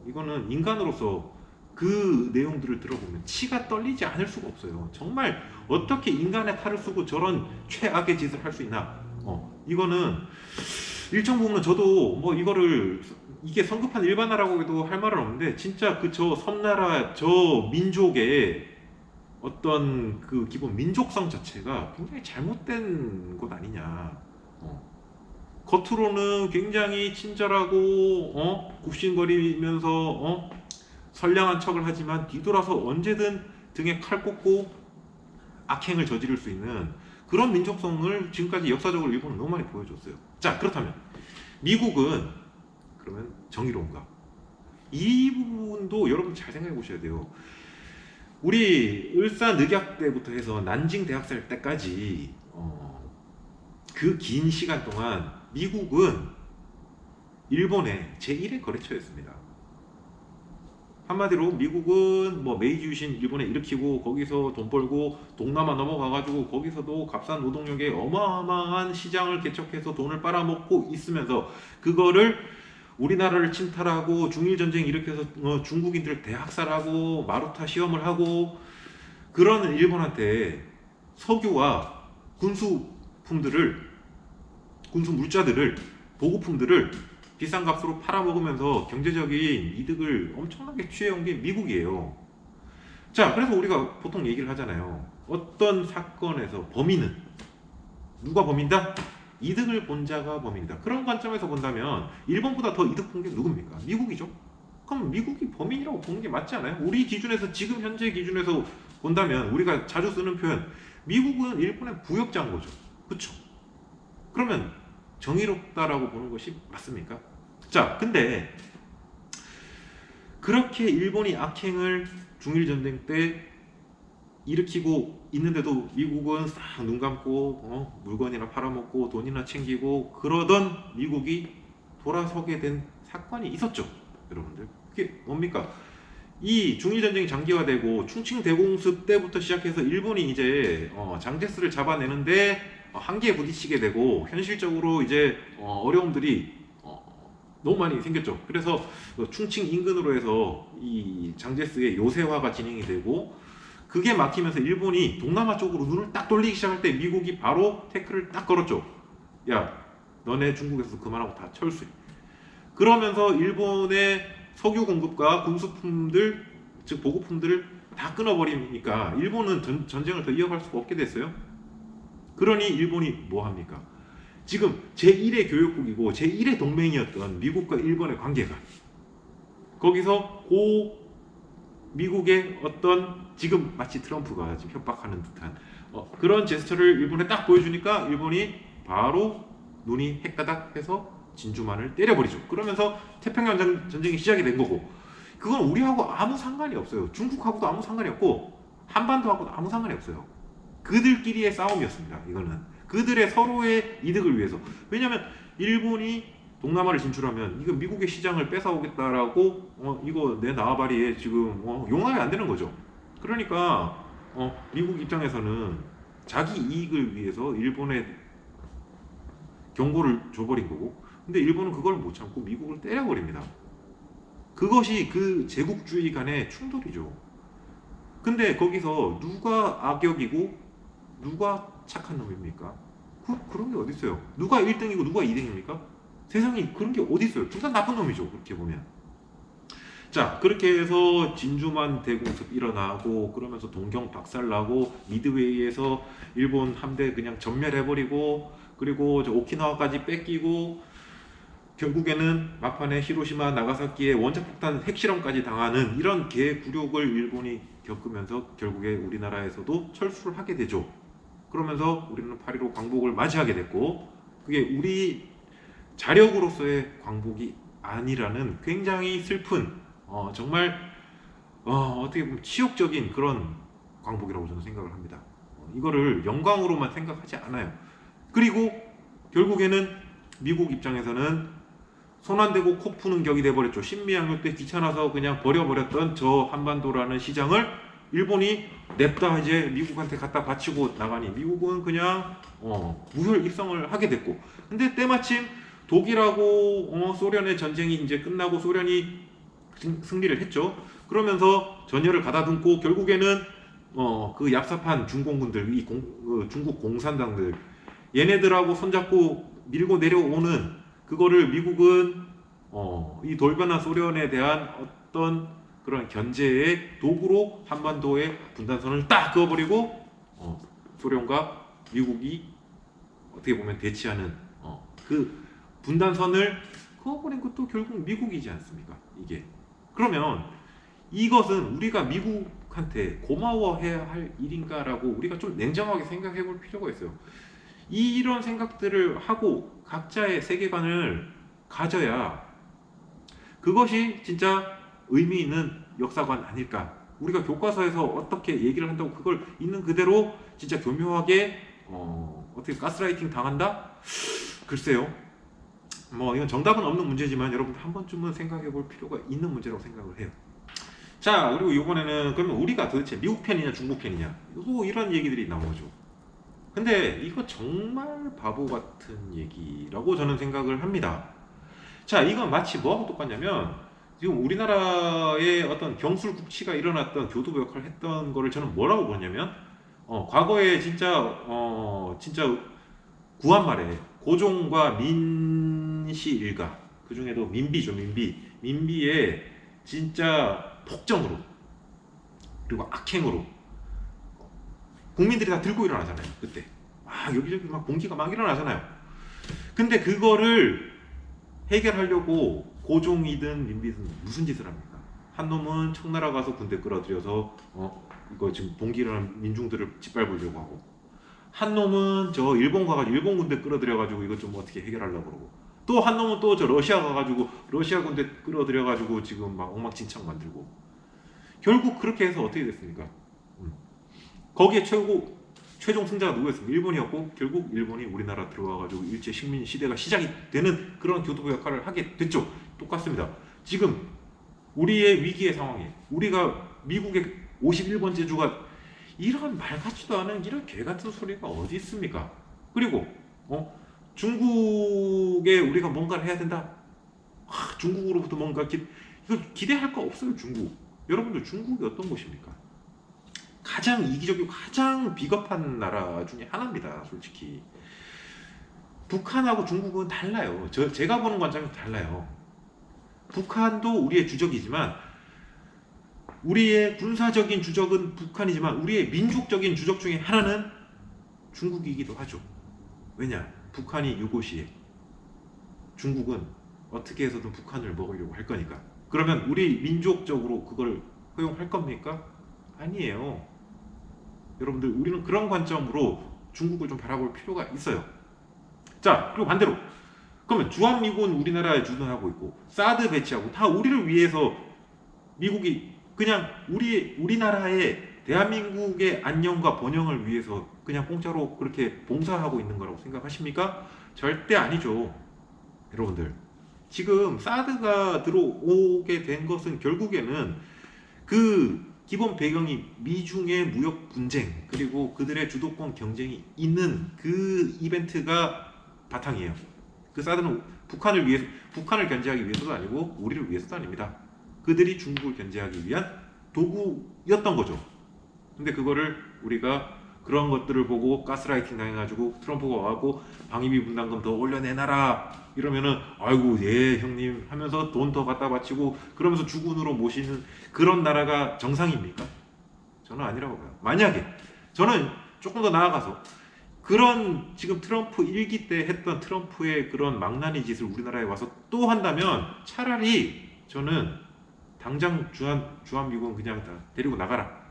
이거는 인간으로서 그 내용들을 들어보면 치가 떨리지 않을 수가 없어요. 정말 어떻게 인간의 탈을 쓰고 저런 최악의 짓을 할 수 있나? 이거는 일정 부분은 저도 뭐 이거를 이게 성급한 일반화라고 해도 할 말은 없는데 진짜 그 저 섬나라 저 민족의 어떤 그 기본 민족성 자체가 굉장히 잘못된 것 아니냐. 겉으로는 굉장히 친절하고 굽신거리면서 선량한 척을 하지만 뒤돌아서 언제든 등에 칼 꽂고 악행을 저지를 수 있는 그런 민족성을 지금까지 역사적으로 일본은 너무 많이 보여줬어요. 자, 그렇다면 미국은 그러면 정의로운가? 이 부분도 여러분 잘 생각해 보셔야 돼요. 우리 을사늑약 때부터 해서 난징 대학살 때까지 그 긴 시간 동안 미국은 일본의 제1의 거래처였습니다. 한마디로 미국은 뭐 메이지 유신 일본에 일으키고 거기서 돈 벌고 동남아 넘어가가지고 거기서도 값싼 노동력에 어마어마한 시장을 개척해서 돈을 빨아먹고 있으면서 그거를 우리나라를 침탈하고 중일전쟁 일으켜서 중국인들 대학살하고 마루타 시험을 하고 그런 일본한테 석유와 군수 물자들을 보급품들을 비싼 값으로 팔아먹으면서 경제적인 이득을 엄청나게 취해온 게 미국이에요. 자, 그래서 우리가 보통 얘기를 하잖아요. 어떤 사건에서 범인은 누가 범인이다? 이득을 본 자가 범인이다. 그런 관점에서 본다면 일본보다 더 이득 본 게 누굽니까? 미국이죠. 그럼 미국이 범인이라고 보는 게 맞지 않아요? 우리 기준에서 지금 현재 기준에서 본다면 우리가 자주 쓰는 표현 미국은 일본의 부역자인 거죠. 그렇죠? 그러면 정의롭다라고 보는 것이 맞습니까? 자, 근데 그렇게 일본이 악행을 중일전쟁 때 일으키고 있는데도 미국은 싹 눈 감고 물건이나 팔아먹고 돈이나 챙기고 그러던 미국이 돌아서게 된 사건이 있었죠. 여러분들 그게 뭡니까? 이 중일전쟁이 장기화되고 충칭 대공습 때부터 시작해서 일본이 이제 장제스를 잡아내는데 한계에 부딪히게 되고 현실적으로 이제 어려움들이 너무 많이 생겼죠. 그래서 충칭 인근으로 해서 이 장제스의 요새화가 진행이 되고 그게 막히면서 일본이 동남아 쪽으로 눈을 딱 돌리기 시작할 때 미국이 바로 태클을 딱 걸었죠. 야, 너네 중국에서 그만하고 다 철수해. 그러면서 일본의 석유 공급과 군수품들, 즉 보급품들을 다 끊어버리니까 일본은 전쟁을 더 이어갈 수가 없게 됐어요. 그러니 일본이 뭐 합니까? 지금 제1의 교역국이고 제1의 동맹이었던 미국과 일본의 관계가 거기서 미국의 어떤 지금 마치 트럼프가 지금 협박하는 듯한 그런 제스처를 일본에 딱 보여주니까 일본이 바로 눈이 헷가닥해서 진주만을 때려버리죠. 그러면서 태평양 전쟁이 시작이 된 거고 그건 우리하고 아무 상관이 없어요. 중국하고도 아무 상관이 없고 한반도하고도 아무 상관이 없어요. 그들끼리의 싸움이었습니다. 이거는 그들의 서로의 이득을 위해서. 왜냐하면 일본이 동남아를 진출하면 이거 미국의 시장을 뺏어오겠다라고 이거 내 나와바리에 지금 용납이 안 되는 거죠. 그러니까 미국 입장에서는 자기 이익을 위해서 일본에 경고를 줘버린 거고 근데 일본은 그걸 못 참고 미국을 때려버립니다. 그것이 그 제국주의 간의 충돌이죠. 근데 거기서 누가 악역이고 누가 착한 놈입니까? 그런 게 어디 있어요? 누가 1등이고 누가 2등입니까? 세상에 그런 게 어디 있어요? 둘 다 나쁜 놈이죠. 그렇게 보면. 자, 그렇게 해서 진주만 대공습 일어나고 그러면서 동경 박살나고 미드웨이에서 일본 함대 그냥 전멸해버리고 그리고 저 오키나와까지 뺏기고 결국에는 막판에 히로시마 나가사키에 원자폭탄 핵실험까지 당하는 이런 개굴욕을 일본이 겪으면서 결국에 우리나라에서도 철수를 하게 되죠. 그러면서 우리는 8.15 광복을 맞이하게 됐고 그게 우리 자력으로서의 광복이 아니라는 굉장히 슬픈 정말 어떻게 보면 치욕적인 그런 광복이라고 저는 생각을 합니다. 이거를 영광으로만 생각하지 않아요. 그리고 결국에는 미국 입장에서는 손 안 대고 코 푸는 격이 돼버렸죠. 신미양요 때 귀찮아서 그냥 버려버렸던 저 한반도라는 시장을 일본이 냅다 이제 미국한테 갖다 바치고 나가니 미국은 그냥 무혈 입성을 하게 됐고 근데 때마침 독일하고 소련의 전쟁이 이제 끝나고 소련이 승리를 했죠. 그러면서 전열을 가다듬고 결국에는 그 얍삽한 중공군들, 중국 공산당들 얘네들하고 손잡고 밀고 내려오는 그거를 미국은 이 돌변한 소련에 대한 어떤 그런 견제의 도구로 한반도의 분단선을 딱 그어버리고 소련과 미국이 어떻게 보면 대치하는 그 분단선을 그어버린 것도 결국 미국이지 않습니까? 이게 그러면 이것은 우리가 미국한테 고마워해야 할 일인가라고 우리가 좀 냉정하게 생각해 볼 필요가 있어요. 이런 생각들을 하고 각자의 세계관을 가져야 그것이 진짜 의미 있는 역사관 아닐까. 우리가 교과서에서 어떻게 얘기를 한다고 그걸 있는 그대로 진짜 교묘하게 어떻게 가스라이팅 당한다? 글쎄요. 뭐 이건 정답은 없는 문제지만 여러분들 한 번쯤은 생각해 볼 필요가 있는 문제라고 생각을 해요. 자, 그리고 이번에는 그러면 우리가 도대체 미국 편이냐 중국 편이냐 또 이런 얘기들이 나오죠. 근데 이거 정말 바보 같은 얘기라고 저는 생각을 합니다. 자, 이건 마치 뭐하고 똑같냐면 지금 우리나라의 어떤 경술국치가 일어났던 교두보 역할을 했던 거를 저는 뭐라고 보냐면 과거에 진짜 구한말에 고종과 민씨 일가 그 중에도 민비죠. 민비의 진짜 폭정으로 그리고 악행으로 국민들이 다 들고 일어나잖아요. 그때 막 여기저기 막 공기가 막 일어나잖아요. 근데 그거를 해결하려고 고종이든 민비든 무슨 짓을 합니까? 한 놈은 청나라 가서 군대 끌어들여서 이거 지금 봉기 일어난 민중들을 짓밟으려고 하고, 한 놈은 저 일본 가가지고 일본 군대 끌어들여가지고 이거 좀 어떻게 해결하려고 그러고, 또 한 놈은 또 저 러시아 가가지고 러시아 군대 끌어들여가지고 지금 막 엉망진창 만들고. 결국 그렇게 해서 어떻게 됐습니까? 거기에 최종 승자가 누구였습니까? 일본이었고, 결국 일본이 우리나라 들어와가지고 일제 식민 시대가 시작이 되는 그런 교두보 역할을 하게 됐죠. 똑같습니다. 지금 우리의 위기의 상황에 우리가 미국의 51번 제주가 이런 말 같지도 않은 이런 개 같은 소리가 어디 있습니까? 그리고 중국에 우리가 뭔가를 해야 된다. 중국으로부터 뭔가 이거 기대할 거 없어요. 중국. 여러분들 중국이 어떤 곳입니까? 가장 이기적이고 가장 비겁한 나라 중에 하나입니다. 솔직히 북한하고 중국은 달라요. 제가 보는 관점이 달라요. 북한도 우리의 주적이지만, 우리의 군사적인 주적은 북한이지만 우리의 민족적인 주적 중에 하나는 중국이기도 하죠. 왜냐? 북한이 유고시에 중국은 어떻게 해서든 북한을 먹으려고 할 거니까. 그러면 우리 민족적으로 그걸 허용할 겁니까? 아니에요. 여러분들, 우리는 그런 관점으로 중국을 좀 바라볼 필요가 있어요. 자, 그리고 반대로 그러면 주한미군 우리나라에 주둔하고 있고 사드 배치하고 다 우리를 위해서 미국이 그냥 우리나라의 대한민국의 안녕과 번영을 위해서 그냥 공짜로 그렇게 봉사하고 있는 거라고 생각하십니까? 절대 아니죠. 여러분들, 지금 사드가 들어오게 된 것은 결국에는 그 기본 배경이 미중의 무역 분쟁 그리고 그들의 주도권 경쟁이 있는 그 이벤트가 바탕이에요. 그 사드는 북한을 견제하기 위해서도 아니고 우리를 위해서도 아닙니다. 그들이 중국을 견제하기 위한 도구였던 거죠. 근데 그거를 우리가 그런 것들을 보고 가스라이팅 당해가지고 트럼프가 와갖고 방위비 분담금 더 올려내놔라 이러면은 아이고 예 형님 하면서 돈 더 갖다 바치고 그러면서 주군으로 모시는 그런 나라가 정상입니까? 저는 아니라고 봐요. 만약에 저는 조금 더 나아가서 그런 지금 트럼프 1기 때 했던 트럼프의 그런 망나니 짓을 우리나라에 와서 또 한다면 차라리 저는 당장 주한미군 그냥 다 데리고 나가라.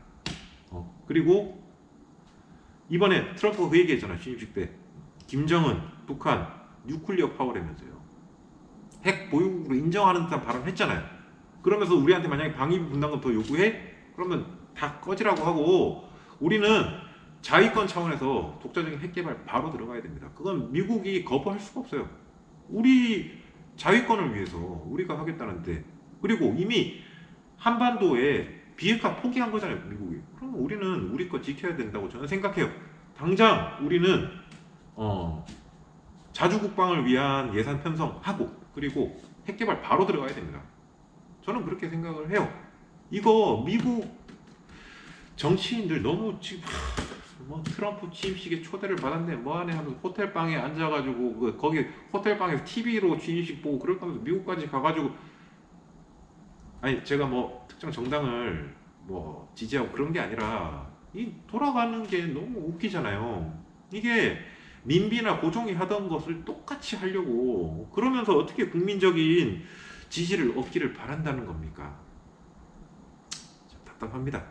그리고 이번에 트럼프가 그 얘기했잖아요. 취임식 때 김정은 북한 뉴클리어 파워라면서요. 핵 보유국으로 인정하는 듯한 발언을 했잖아요. 그러면서 우리한테 만약에 방위비 분담금 더 요구해? 그러면 다 꺼지라고 하고, 우리는 자위권 차원에서 독자적인 핵 개발 바로 들어가야 됩니다. 그건 미국이 거부할 수가 없어요. 우리 자위권을 위해서 우리가 하겠다는데, 그리고 이미 한반도에 비핵화 포기한 거잖아요, 미국이. 그럼 우리는 우리 거 지켜야 된다고 저는 생각해요. 당장 우리는 자주국방을 위한 예산 편성하고, 그리고 핵 개발 바로 들어가야 됩니다. 저는 그렇게 생각을 해요. 이거 미국 정치인들 너무 지금 뭐 트럼프 취임식에 초대를 받았네 뭐하네 하면서 호텔 방에 앉아가지고 거기 호텔 방에서 TV로 취임식 보고 그럴 거면서 미국까지 가가지고 아니 제가 뭐 특정 정당을 뭐 지지하고 그런 게 아니라 이 돌아가는 게 너무 웃기잖아요. 이게 민비나 고종이 하던 것을 똑같이 하려고 그러면서 어떻게 국민적인 지지를 얻기를 바란다는 겁니까? 참 답답합니다.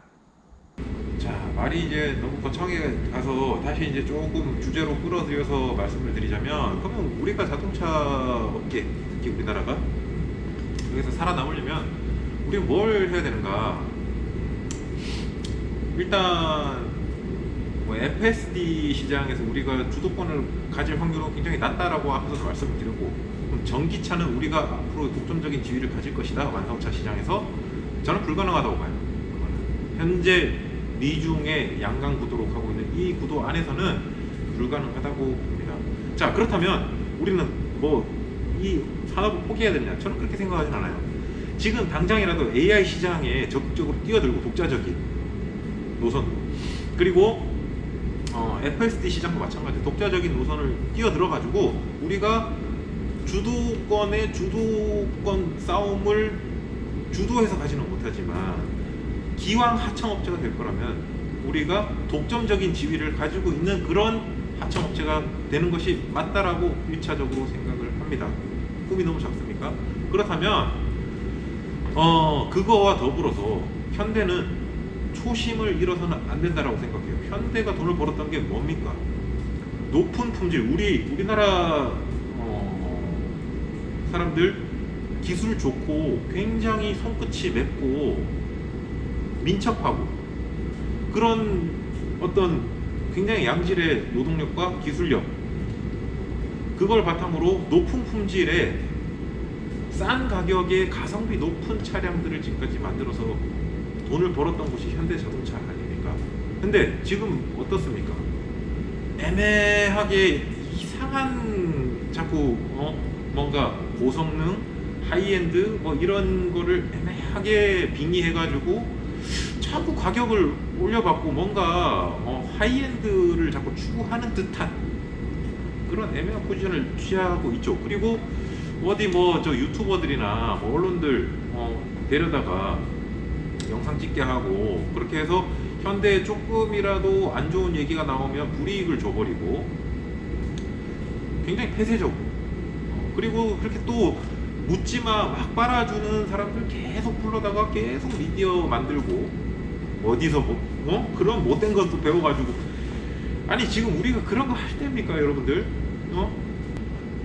자, 말이 이제 너무 거창하게 가서 다시 이제 조금 주제로 끌어들여서 말씀을 드리자면 그러면 우리가 자동차 업계, 특히 우리나라가 여기서 살아남으려면 우리 뭘 해야 되는가? 일단 뭐 FSD 시장에서 우리가 주도권을 가질 확률은 굉장히 낮다라고 하면서 말씀을 드렸고, 그럼 전기차는 우리가 앞으로 독점적인 지위를 가질 것이다 완성차 시장에서 저는 불가능하다고 봐요. 현재 미중의 양강 구도로 가고 있는 이 구도 안에서는 불가능하다고 봅니다. 자, 그렇다면 우리는 뭐 이 산업을 포기해야 되느냐? 저는 그렇게 생각하진 않아요. 지금 당장이라도 AI 시장에 적극적으로 뛰어들고 독자적인 노선, 그리고 FSD 시장도 마찬가지 독자적인 노선을 뛰어들어가지고 우리가 주도권 싸움을 주도해서 가지는 못하지만 기왕 하청업체가 될 거라면 우리가 독점적인 지위를 가지고 있는 그런 하청업체가 되는 것이 맞다라고 1차적으로 생각을 합니다. 꿈이 너무 작습니까? 그렇다면 그거와 더불어서 현대는 초심을 잃어서는 안 된다라고 생각해요. 현대가 돈을 벌었던 게 뭡니까? 높은 품질, 우리나라 사람들 기술 좋고 굉장히 손끝이 맵고 민첩하고 그런 어떤 굉장히 양질의 노동력과 기술력, 그걸 바탕으로 높은 품질의 싼 가격에 가성비 높은 차량들을 지금까지 만들어서 돈을 벌었던 곳이 현대자동차 아닙니까? 근데 지금 어떻습니까? 애매하게 이상한 자꾸 뭔가 고성능, 하이엔드 뭐 이런 거를 애매하게 빙의해가지고 자꾸 가격을 올려받고 뭔가 하이엔드를 자꾸 추구하는 듯한 그런 애매한 포지션을 취하고 있죠. 그리고 어디 뭐 저 유튜버들이나 뭐 언론들 데려다가 영상 찍게 하고 그렇게 해서 현대에 조금이라도 안 좋은 얘기가 나오면 불이익을 줘버리고 굉장히 폐쇄적으로 그리고 그렇게 또 묻지마 막 빨아주는 사람들 계속 불러다가 계속 미디어 만들고 어디서 뭐 그런 못된 것도 배워가지고 아니 지금 우리가 그런 거 할 때입니까 여러분들?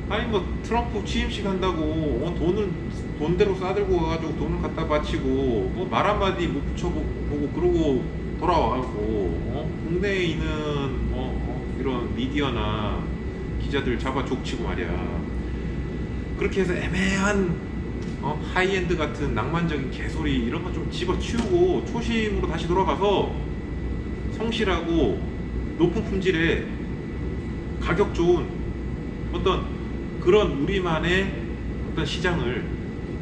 아니 뭐 트럼프 취임식 한다고 돈대로 싸들고 가가지고 돈을 갖다 바치고 뭐 말 한마디 못 붙여보고 그러고 돌아와갖고 국내에 있는 이런 미디어나 기자들 잡아 족치고 말이야. 그렇게 해서 애매한 하이엔드 같은 낭만적인 개소리 이런 거 좀 집어치우고 초심으로 다시 돌아가서 성실하고 높은 품질의 가격 좋은 어떤 그런 우리만의 어떤 시장을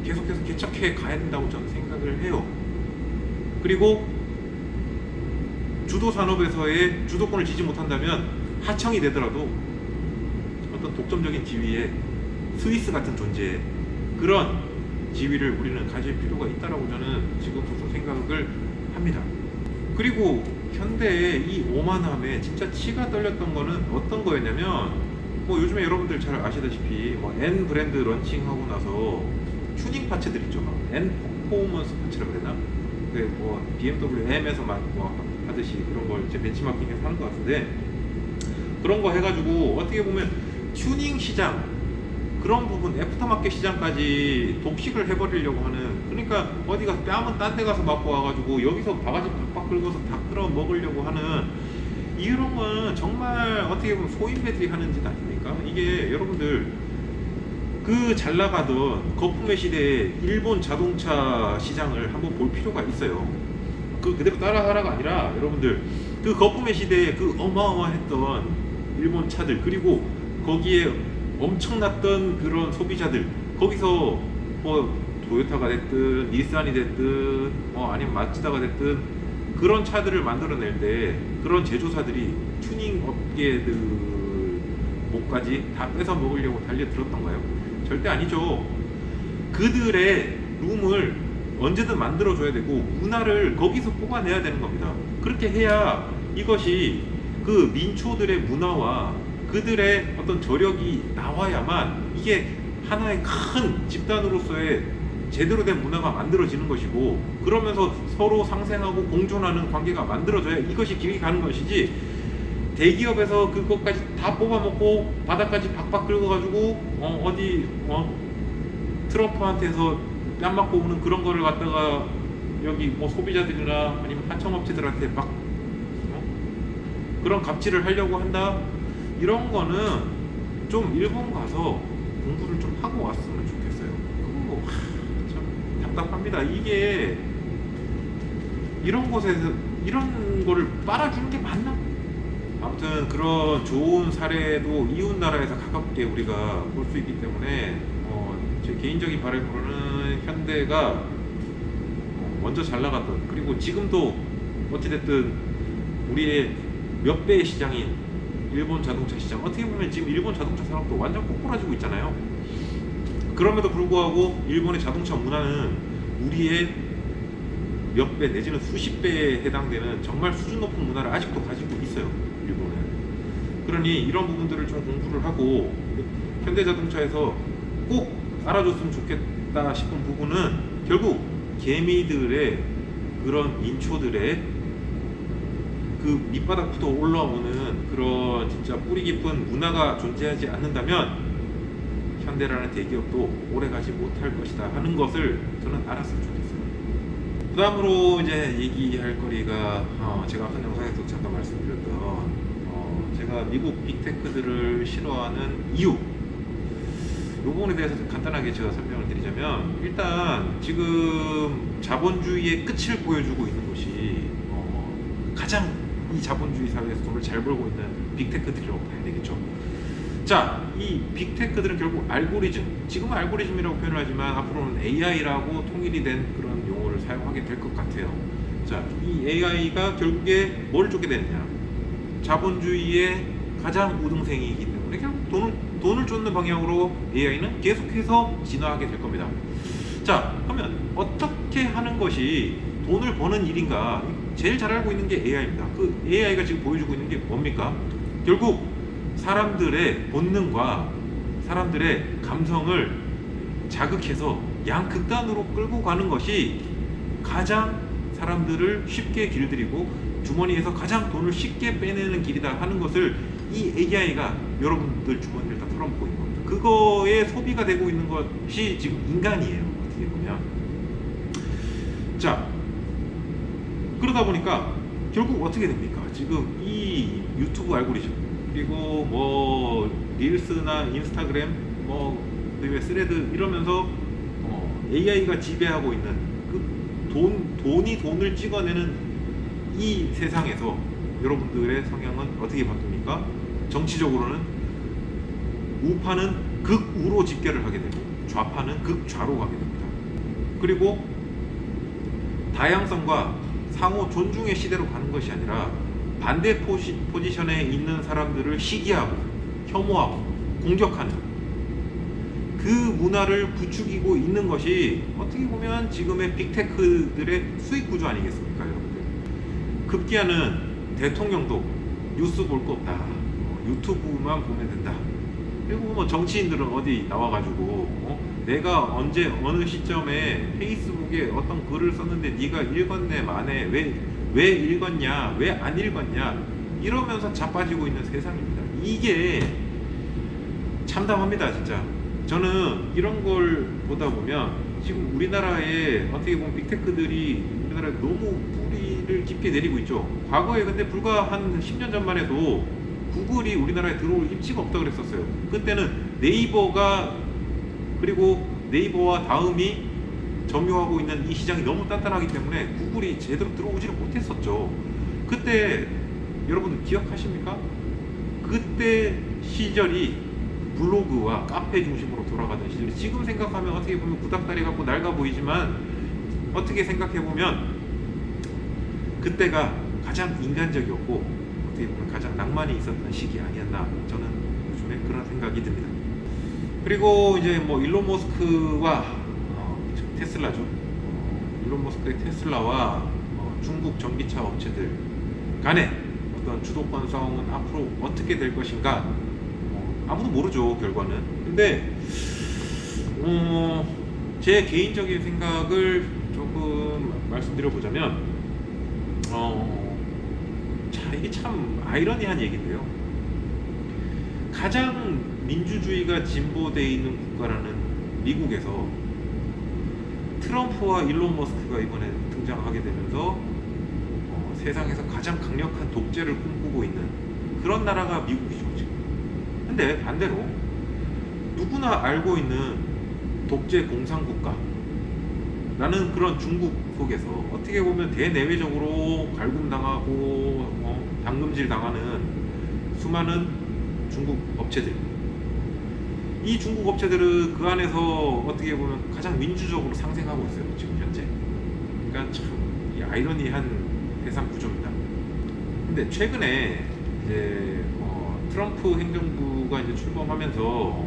계속해서 개척해 가야 된다고 저는 생각을 해요. 그리고 주도 산업에서의 주도권을 쥐지 못한다면 하청이 되더라도 어떤 독점적인 지위에 스위스 같은 존재의 그런 지위를 우리는 가질 필요가 있다라고 저는 지금부터 생각을 합니다. 그리고 현대의 이 오만함에 진짜 치가 떨렸던 거는 어떤 거였냐면 뭐 요즘에 여러분들 잘 아시다시피 뭐 N 브랜드 런칭하고 나서 튜닝 파츠들 있죠. N 퍼포먼스 파츠라고 해야 되나? 그 뭐 BMW M에서 뭐 하듯이 그런 걸 이제 벤치마킹해서 하는 것 같은데 그런 거 해가지고 어떻게 보면 튜닝 시장 그런 부분 애프터마켓 시장까지 독식을 해버리려고 하는 그러니까 어디 가서 뺨은 딴 데 가서 맞고 와가지고 여기서 바가지 팍팍 긁어서 다 끌어 먹으려고 하는 이런 건 정말 어떻게 보면 소인배들이 하는 짓 아닙니까? 이게 여러분들 그 잘 나가던 거품의 시대의 일본 자동차 시장을 한번 볼 필요가 있어요. 그대로 따라하라가 아니라 여러분들 그 거품의 시대에 그 어마어마했던 일본 차들 그리고 거기에 엄청났던 그런 소비자들 거기서 뭐 도요타가 됐든 닛산이 됐든 아니면 마츠다가 됐든 그런 차들을 만들어낼 때 그런 제조사들이 튜닝 업계들 목까지 다 뺏어 먹으려고 달려들었던가요? 절대 아니죠. 그들의 룸을 언제든 만들어줘야 되고 문화를 거기서 뽑아내야 되는 겁니다. 그렇게 해야 이것이 그 민초들의 문화와 그들의 어떤 저력이 나와야만 이게 하나의 큰 집단으로서의 제대로 된 문화가 만들어지는 것이고, 그러면서 서로 상생하고 공존하는 관계가 만들어져야 이것이 길이 가는 것이지, 대기업에서 그것까지 다 뽑아먹고 바닥까지 박박 긁어가지고 트럼프한테서 뺨 맞고 오는 그런 거를 갖다가 여기 뭐 소비자들이나 아니면 하청업체들한테 막 그런 갑질을 하려고 한다, 이런 거는 좀 일본 가서 공부를 좀 하고 왔으면 좋겠어요. 그거 참 답답합니다. 이게 이런 곳에서 이런 거를 빨아주는 게 맞나? 아무튼 그런 좋은 사례도 이웃 나라에서 가깝게 우리가 볼 수 있기 때문에 제 개인적인 바람으로는 현대가 먼저 잘 나갔던, 그리고 지금도 어찌됐든 우리의 몇 배의 시장인 일본 자동차 시장, 어떻게 보면 지금 일본 자동차 산업도 완전 꼬꾸라지고 있잖아요. 그럼에도 불구하고 일본의 자동차 문화는 우리의 몇 배 내지는 수십 배에 해당되는 정말 수준 높은 문화를 아직도 가지고 있어요, 일본은. 그러니 이런 부분들을 좀 공부를 하고 현대자동차에서 꼭 알아줬으면 좋겠다 싶은 부분은 결국 개미들의 그런 민초들의 그 밑바닥부터 올라오는 그런 진짜 뿌리 깊은 문화가 존재하지 않는다면 현대라는 대기업도 오래가지 못할 것이다 하는 것을 저는 알았으면 좋겠어요. 그 다음으로 이제 얘기할 거리가 제가 앞선 영상에서 잠깐 말씀드렸던 제가 미국 빅테크들을 싫어하는 이유, 이 부분에 대해서 좀 간단하게 제가 설명을 드리자면, 일단 지금 자본주의의 끝을 보여주고 있는 것이 가장 이 자본주의 사회에서 돈을 잘 벌고 있는 빅테크들이라고 봐야 되겠죠. 자, 이 빅테크들은 결국 알고리즘, 지금은 알고리즘이라고 표현을 하지만 앞으로는 AI라고 통일이 된 그런 용어를 사용하게 될 것 같아요. 자, 이 AI가 결국에 뭘 쫓게 되느냐, 자본주의의 가장 우등생이기 때문에 결국 돈을 쫓는 방향으로 AI는 계속해서 진화하게 될 겁니다. 자, 그러면 어떻게 하는 것이 돈을 버는 일인가? 제일 잘 알고 있는 게 AI입니다. 그 AI가 지금 보여주고 있는 게 뭡니까? 결국 사람들의 본능과 사람들의 감성을 자극해서 양극단으로 끌고 가는 것이 가장 사람들을 쉽게 길들이고 주머니에서 가장 돈을 쉽게 빼내는 길이다 하는 것을 이 AI가 여러분들 주머니를 다 털어먹고 있는 겁니다. 그거에 소비가 되고 있는 것이 지금 인간이에요, 어떻게 보면. 자, 그러다 보니까 결국 어떻게 됩니까? 지금 이 유튜브 알고리즘, 그리고 뭐 릴스나 인스타그램, 뭐 그리고 스레드 이러면서 AI가 지배하고 있는 그 돈이 돈을 찍어내는 이 세상에서 여러분들의 성향은 어떻게 바뀝니까? 정치적으로는 우파는 극우로 집계를 하게 되고 좌파는 극좌로 가게 됩니다. 그리고 다양성과 상호 존중의 시대로 가는 것이 아니라 반대 포지션에 있는 사람들을 시기하고 혐오하고 공격하는 그 문화를 부추기고 있는 것이 어떻게 보면 지금의 빅테크들의 수익 구조 아니겠습니까, 여러분들? 급기야는 대통령도 뉴스 볼 거 없다, 유튜브만 보면 된다. 그리고 뭐 정치인들은 어디 나와가지고 내가 언제 어느 시점에 페이스북에 어떤 글을 썼는데 네가 읽었네 마네, 왜 읽었냐, 왜 안 읽었냐, 이러면서 자빠지고 있는 세상입니다. 이게 참담합니다, 진짜. 저는 이런 걸 보다 보면 지금 우리나라에 어떻게 보면 빅테크들이 우리나라에 너무 뿌리를 깊게 내리고 있죠. 과거에 근데 불과 한 10년 전만 해도 구글이 우리나라에 들어올 입지가 없다고 그랬었어요. 그때는 네이버가, 그리고 네이버와 다음이 점유하고 있는 이 시장이 너무 단단하기 때문에 구글이 제대로 들어오지를 못했었죠. 그때 여러분들 기억하십니까? 그때 시절이 블로그와 카페 중심으로 돌아가던 시절. 지금 생각하면 어떻게 보면 구닥다리 같고 낡아 보이지만 어떻게 생각해 보면 그때가 가장 인간적이었고 어떻게 보면 가장 낭만이 있었던 시기 아니었나, 저는 요즘에 그런 생각이 듭니다. 그리고 이제 뭐 일론 머스크와 테슬라죠. 일론 머스크의 테슬라와 중국 전기차 업체들 간의 어떤 주도권 싸움은 앞으로 어떻게 될 것인가, 아무도 모르죠, 결과는. 근데 제 개인적인 생각을 조금 말씀드려보자면, 자, 이게 참 아이러니한 얘기인데요. 가장 민주주의가 진보되어 있는 국가라는 미국에서 트럼프와 일론 머스크가 이번에 등장하게 되면서 세상에서 가장 강력한 독재를 꿈꾸고 있는 그런 나라가 미국이죠, 지금. 근데 반대로 누구나 알고 있는 독재 공산국가라는 그런 중국 속에서 어떻게 보면 대내외적으로 갈굼당하고 당금질 당하는 수많은 중국 업체들, 이 중국 업체들은 그 안에서 어떻게 보면 가장 민주적으로 상생하고 있어요, 지금 현재. 그러니까 참 이 아이러니한 세상 구조입니다. 근데 최근에 이제 트럼프 행정부가 이제 출범하면서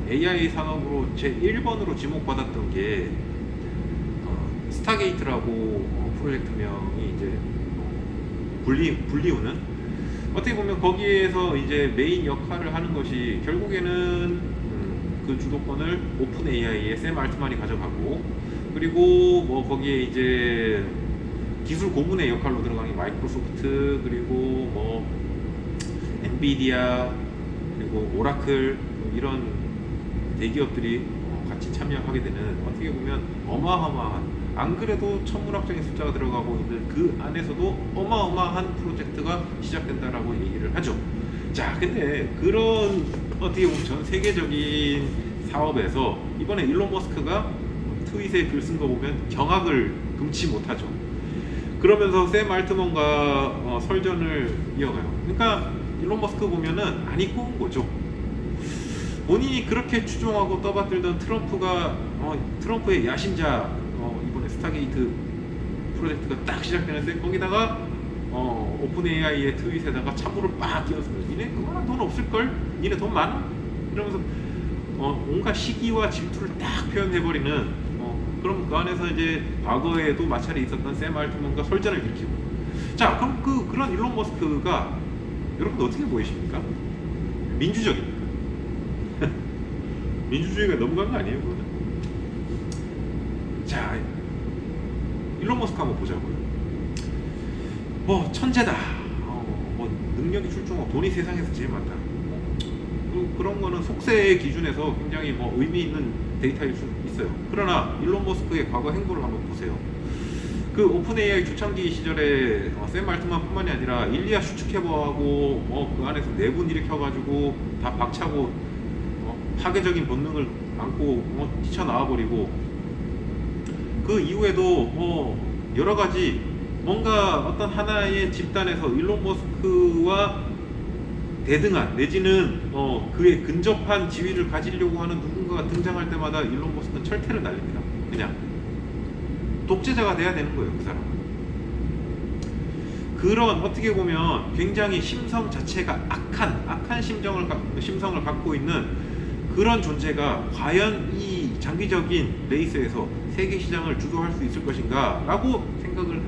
AI 산업으로 제 1번으로 지목받았던 게 스타게이트라고 프로젝트명이 이제 불리우는, 어떻게 보면 거기에서 이제 메인 역할을 하는 것이 결국에는 그 주도권을 오픈 AI의 샘 알트만이 가져가고, 그리고 뭐 거기에 이제 기술 고문의 역할로 들어가는 게 마이크로소프트, 그리고 뭐 엔비디아, 그리고 오라클, 이런 대기업들이 같이 참여하게 되는, 어떻게 보면 어마어마한, 안 그래도 천문학적인 숫자가 들어가고 있는 그 안에서도 어마어마한 프로젝트가 시작된다라고 얘기를 하죠. 자, 근데 그런 어떻게 보면 전 세계적인 사업에서 이번에 일론 머스크가 트윗에 글 쓴 거 보면 경악을 금치 못하죠. 그러면서 샘 알트먼과 설전을 이어가요. 그러니까 일론 머스크 보면은 안이 꼬운 거죠. 본인이 그렇게 추종하고 떠받들던 트럼프가 트럼프의 야심자 이번에 스타게이트 프로젝트가 딱 시작되는데, 거기다가 오픈 AI의 트윗에다가 참고를 빡 끼웠습니다. 니네 그만한 돈 없을걸? 니네 돈 많아? 이러면서 온갖 시기와 질투를 딱 표현해버리는, 그럼 그 안에서 이제 과거에도 마찰이 있었던 샘 알트먼과 설전을 일으키고. 자, 그럼 그런 일론 머스크가 여러분 어떻게 보이십니까? 민주적입니까? 민주주의가 넘어간 거 아니에요, 그거는? 자, 일론 머스크 한번 보자고요. 뭐 천재다, 뭐 능력이 출중하고 돈이 세상에서 제일 많다, 그런 거는 속세의 기준에서 굉장히 뭐 의미 있는 데이터일 수 있어요. 그러나 일론 머스크의 과거 행보를 한번 보세요. 그 오픈 AI 초창기 시절에 샘 알트만뿐만이 아니라 일리아 슈츠케버하고 그 안에서 내분 일으켜가지고 다 박차고 파괴적인 본능을 안고 뛰쳐나와 버리고, 그 이후에도 여러 가지 뭔가 어떤 하나의 집단에서 일론 머스크와 대등한 내지는 그에 근접한 지위를 가지려고 하는 누군가가 등장할 때마다 일론 머스크는 철퇴를 날립니다. 그냥 독재자가 돼야 되는 거예요, 그 사람은. 그런 어떻게 보면 굉장히 심성 자체가 악한 심성을 갖고 있는 그런 존재가 과연 이 장기적인 레이스에서 세계 시장을 주도할 수 있을 것인가 라고 생각을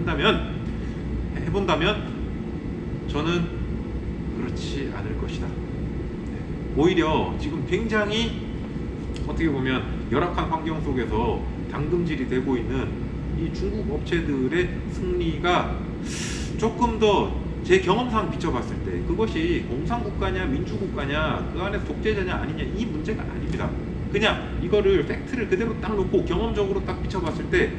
해본다면 저는 그렇지 않을 것이다. 오히려 지금 굉장히 어떻게 보면 열악한 환경 속에서 당금질이 되고 있는 이 중국 업체들의 승리가 조금 더 제 경험상 비춰봤을 때 그것이 공산국가냐 민주국가냐 그 안에서 독재자냐 아니냐 이 문제가 아닙니다. 그냥 이거를 팩트를 그대로 딱 놓고 경험적으로 딱 비춰봤을 때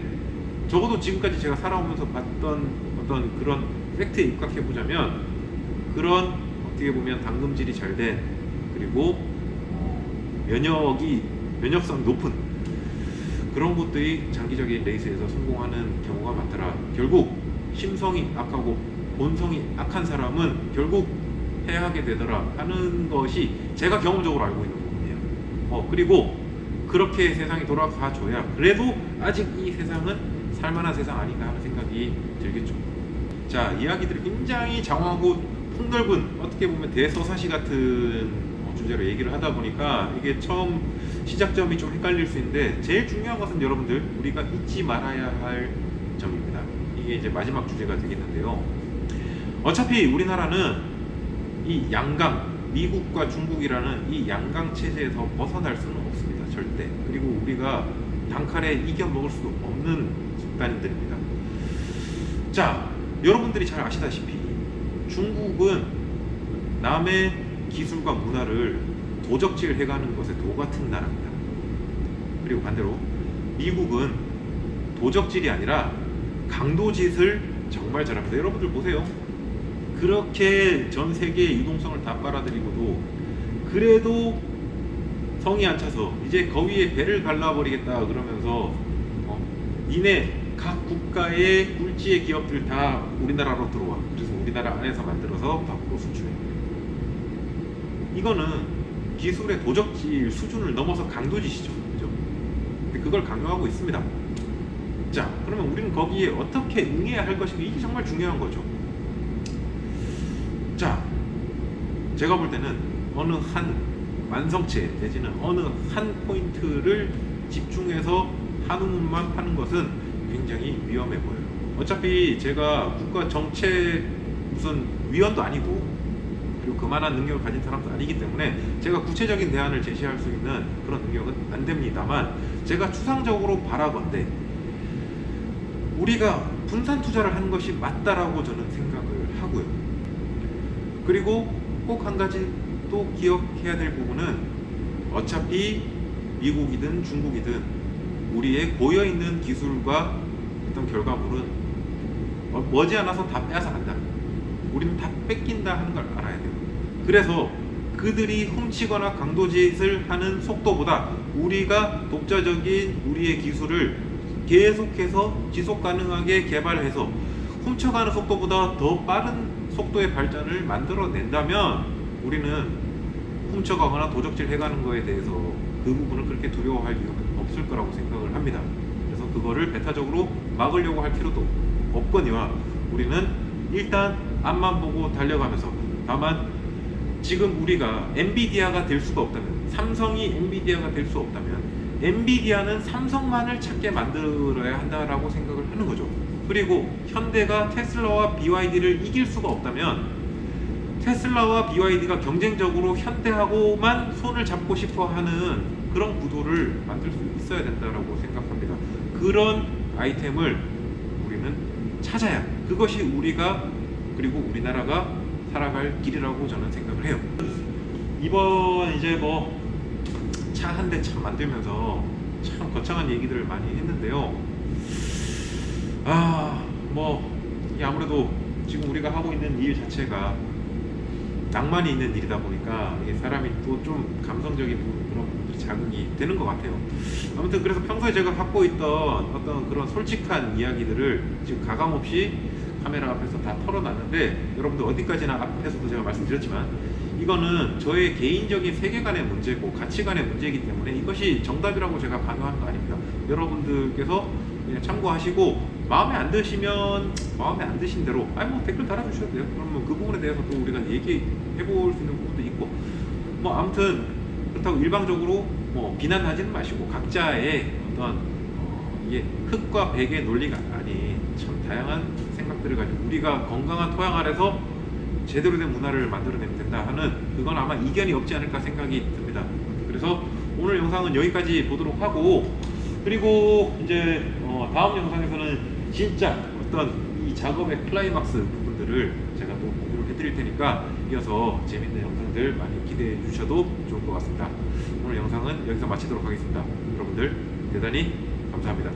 적어도 지금까지 제가 살아오면서 봤던 어떤 그런 팩트에 입각해보자면, 그런 어떻게 보면 당금질이 잘된, 그리고 면역성이 높은 그런 것들이 장기적인 레이스에서 성공하는 경우가 많더라. 결국 심성이 악하고 본성이 악한 사람은 결국 패하게 되더라 하는 것이 제가 경험적으로 알고 있는 부분이에요. 그리고 그렇게 세상이 돌아가줘야 그래도 아직 이 세상은 살만한 세상 아닌가 하는 생각이 들겠죠. 자, 이야기들이 굉장히 장황하고 폭넓은, 어떻게 보면 대서사시 같은 주제로 얘기를 하다 보니까 이게 처음 시작점이 좀 헷갈릴 수 있는데, 제일 중요한 것은 여러분들 우리가 잊지 말아야 할 점입니다. 이게 이제 마지막 주제가 되겠는데요. 어차피 우리나라는 이 양강, 미국과 중국이라는 이 양강 체제에서 벗어날 수는 없습니다. 절대. 그리고 우리가 단칼에 이겨 먹을 수 없는 집단들입니다. 자, 여러분들이 잘 아시다시피 중국은 남의 기술과 문화를 도적질 해가는 것에 도 같은 나라입니다. 그리고 반대로 미국은 도적질이 아니라 강도짓을 정말 잘합니다. 여러분들 보세요. 그렇게 전 세계의 유동성을 다 빨아들이고도 그래도 성이 안 차서 이제 거위에 배를 갈라버리겠다 그러면서 니네 각 국가의 꿀지의 기업들 다 우리나라로 들어와. 그래서 우리나라 안에서 만들어서 밖으로 수출해. 이거는 기술의 도적질 수준을 넘어서 강도짓이죠. 그죠? 근데 그걸 강요하고 있습니다. 자, 그러면 우리는 거기에 어떻게 응해야 할 것인가, 이게 정말 중요한 거죠. 자, 제가 볼 때는 어느 한 완성체 내지는 어느 한 포인트를 집중해서 한 우물만 파는 것은 굉장히 위험해 보여요. 어차피 제가 국가 정책 무슨 위원도 아니고, 그리고 그만한 능력을 가진 사람도 아니기 때문에 제가 구체적인 대안을 제시할 수 있는 그런 능력은 안 됩니다만, 제가 추상적으로 바라건대 우리가 분산 투자를 하는 것이 맞다라고 저는 생각을 하고요. 그리고 꼭 한 가지 또 기억해야 될 부분은, 어차피 미국이든 중국이든 우리의 고여있는 기술과 어떤 결과물은 머지않아서 다 빼앗아 간다. 우리는 다 뺏긴다 하는 걸 알아야 돼요. 그래서 그들이 훔치거나 강도짓을 하는 속도보다 우리가 독자적인 우리의 기술을 계속해서 지속 가능하게 개발해서 훔쳐가는 속도보다 더 빠른 속도의 발전을 만들어낸다면 우리는 훔쳐가거나 도적질 해가는 거에 대해서 그 부분을 그렇게 두려워할 이유는 없을 거라고 생각을 합니다. 그래서 그거를 배타적으로 막으려고 할 필요도 없거니와, 우리는 일단 앞만 보고 달려가면서, 다만 지금 우리가 엔비디아가 될 수가 없다면, 삼성이 엔비디아가 될 수 없다면 엔비디아는 삼성만을 찾게 만들어야 한다라고 생각을 하는 거죠. 그리고 현대가 테슬라와 BYD를 이길 수가 없다면 테슬라와 BYD가 경쟁적으로 현대하고만 손을 잡고 싶어 하는 그런 구도를 만들 수 있어야 된다라고 생각합니다. 그런 아이템을 우리는 찾아야, 그것이 우리가 그리고 우리나라가 살아갈 길이라고 저는 생각을 해요. 이번 이제 뭐 차 한 대 참 만들면서 참 거창한 얘기들을 많이 했는데요. 이게 아무래도 지금 우리가 하고 있는 일 자체가 낭만이 있는 일이다 보니까 이게 사람이 또 좀 감성적인 그런 부분들이 자극이 되는 것 같아요. 아무튼 그래서 평소에 제가 갖고 있던 어떤 그런 솔직한 이야기들을 지금 가감없이 카메라 앞에서 다 털어놨는데, 여러분들 어디까지나 앞에서도 제가 말씀드렸지만 이거는 저의 개인적인 세계관의 문제고 가치관의 문제이기 때문에 이것이 정답이라고 제가 강요하는 거 아닙니다. 여러분들께서 그냥 참고하시고, 마음에 안 드시면 마음에 안 드신 대로 뭐 댓글 달아주셔도 돼요. 그러면 그 부분에 대해서 또 우리가 얘기해 볼 수 있는 부분도 있고, 아무튼 그렇다고 일방적으로 비난하지는 마시고, 각자의 어떤 이게 흑과 백의 논리가 아닌 참 다양한 생각들을 가지고 우리가 건강한 토양 아래서 제대로 된 문화를 만들어내면 된다 하는, 그건 아마 이견이 없지 않을까 생각이 듭니다. 그래서 오늘 영상은 여기까지 보도록 하고, 그리고 이제 다음 영상에서는 진짜 어떤 이 작업의 클라이막스 부분들을 제가 또 공유를 해드릴 테니까 이어서 재밌는 영상들 많이 기대해 주셔도 좋을 것 같습니다. 오늘 영상은 여기서 마치도록 하겠습니다. 여러분들 대단히 감사합니다.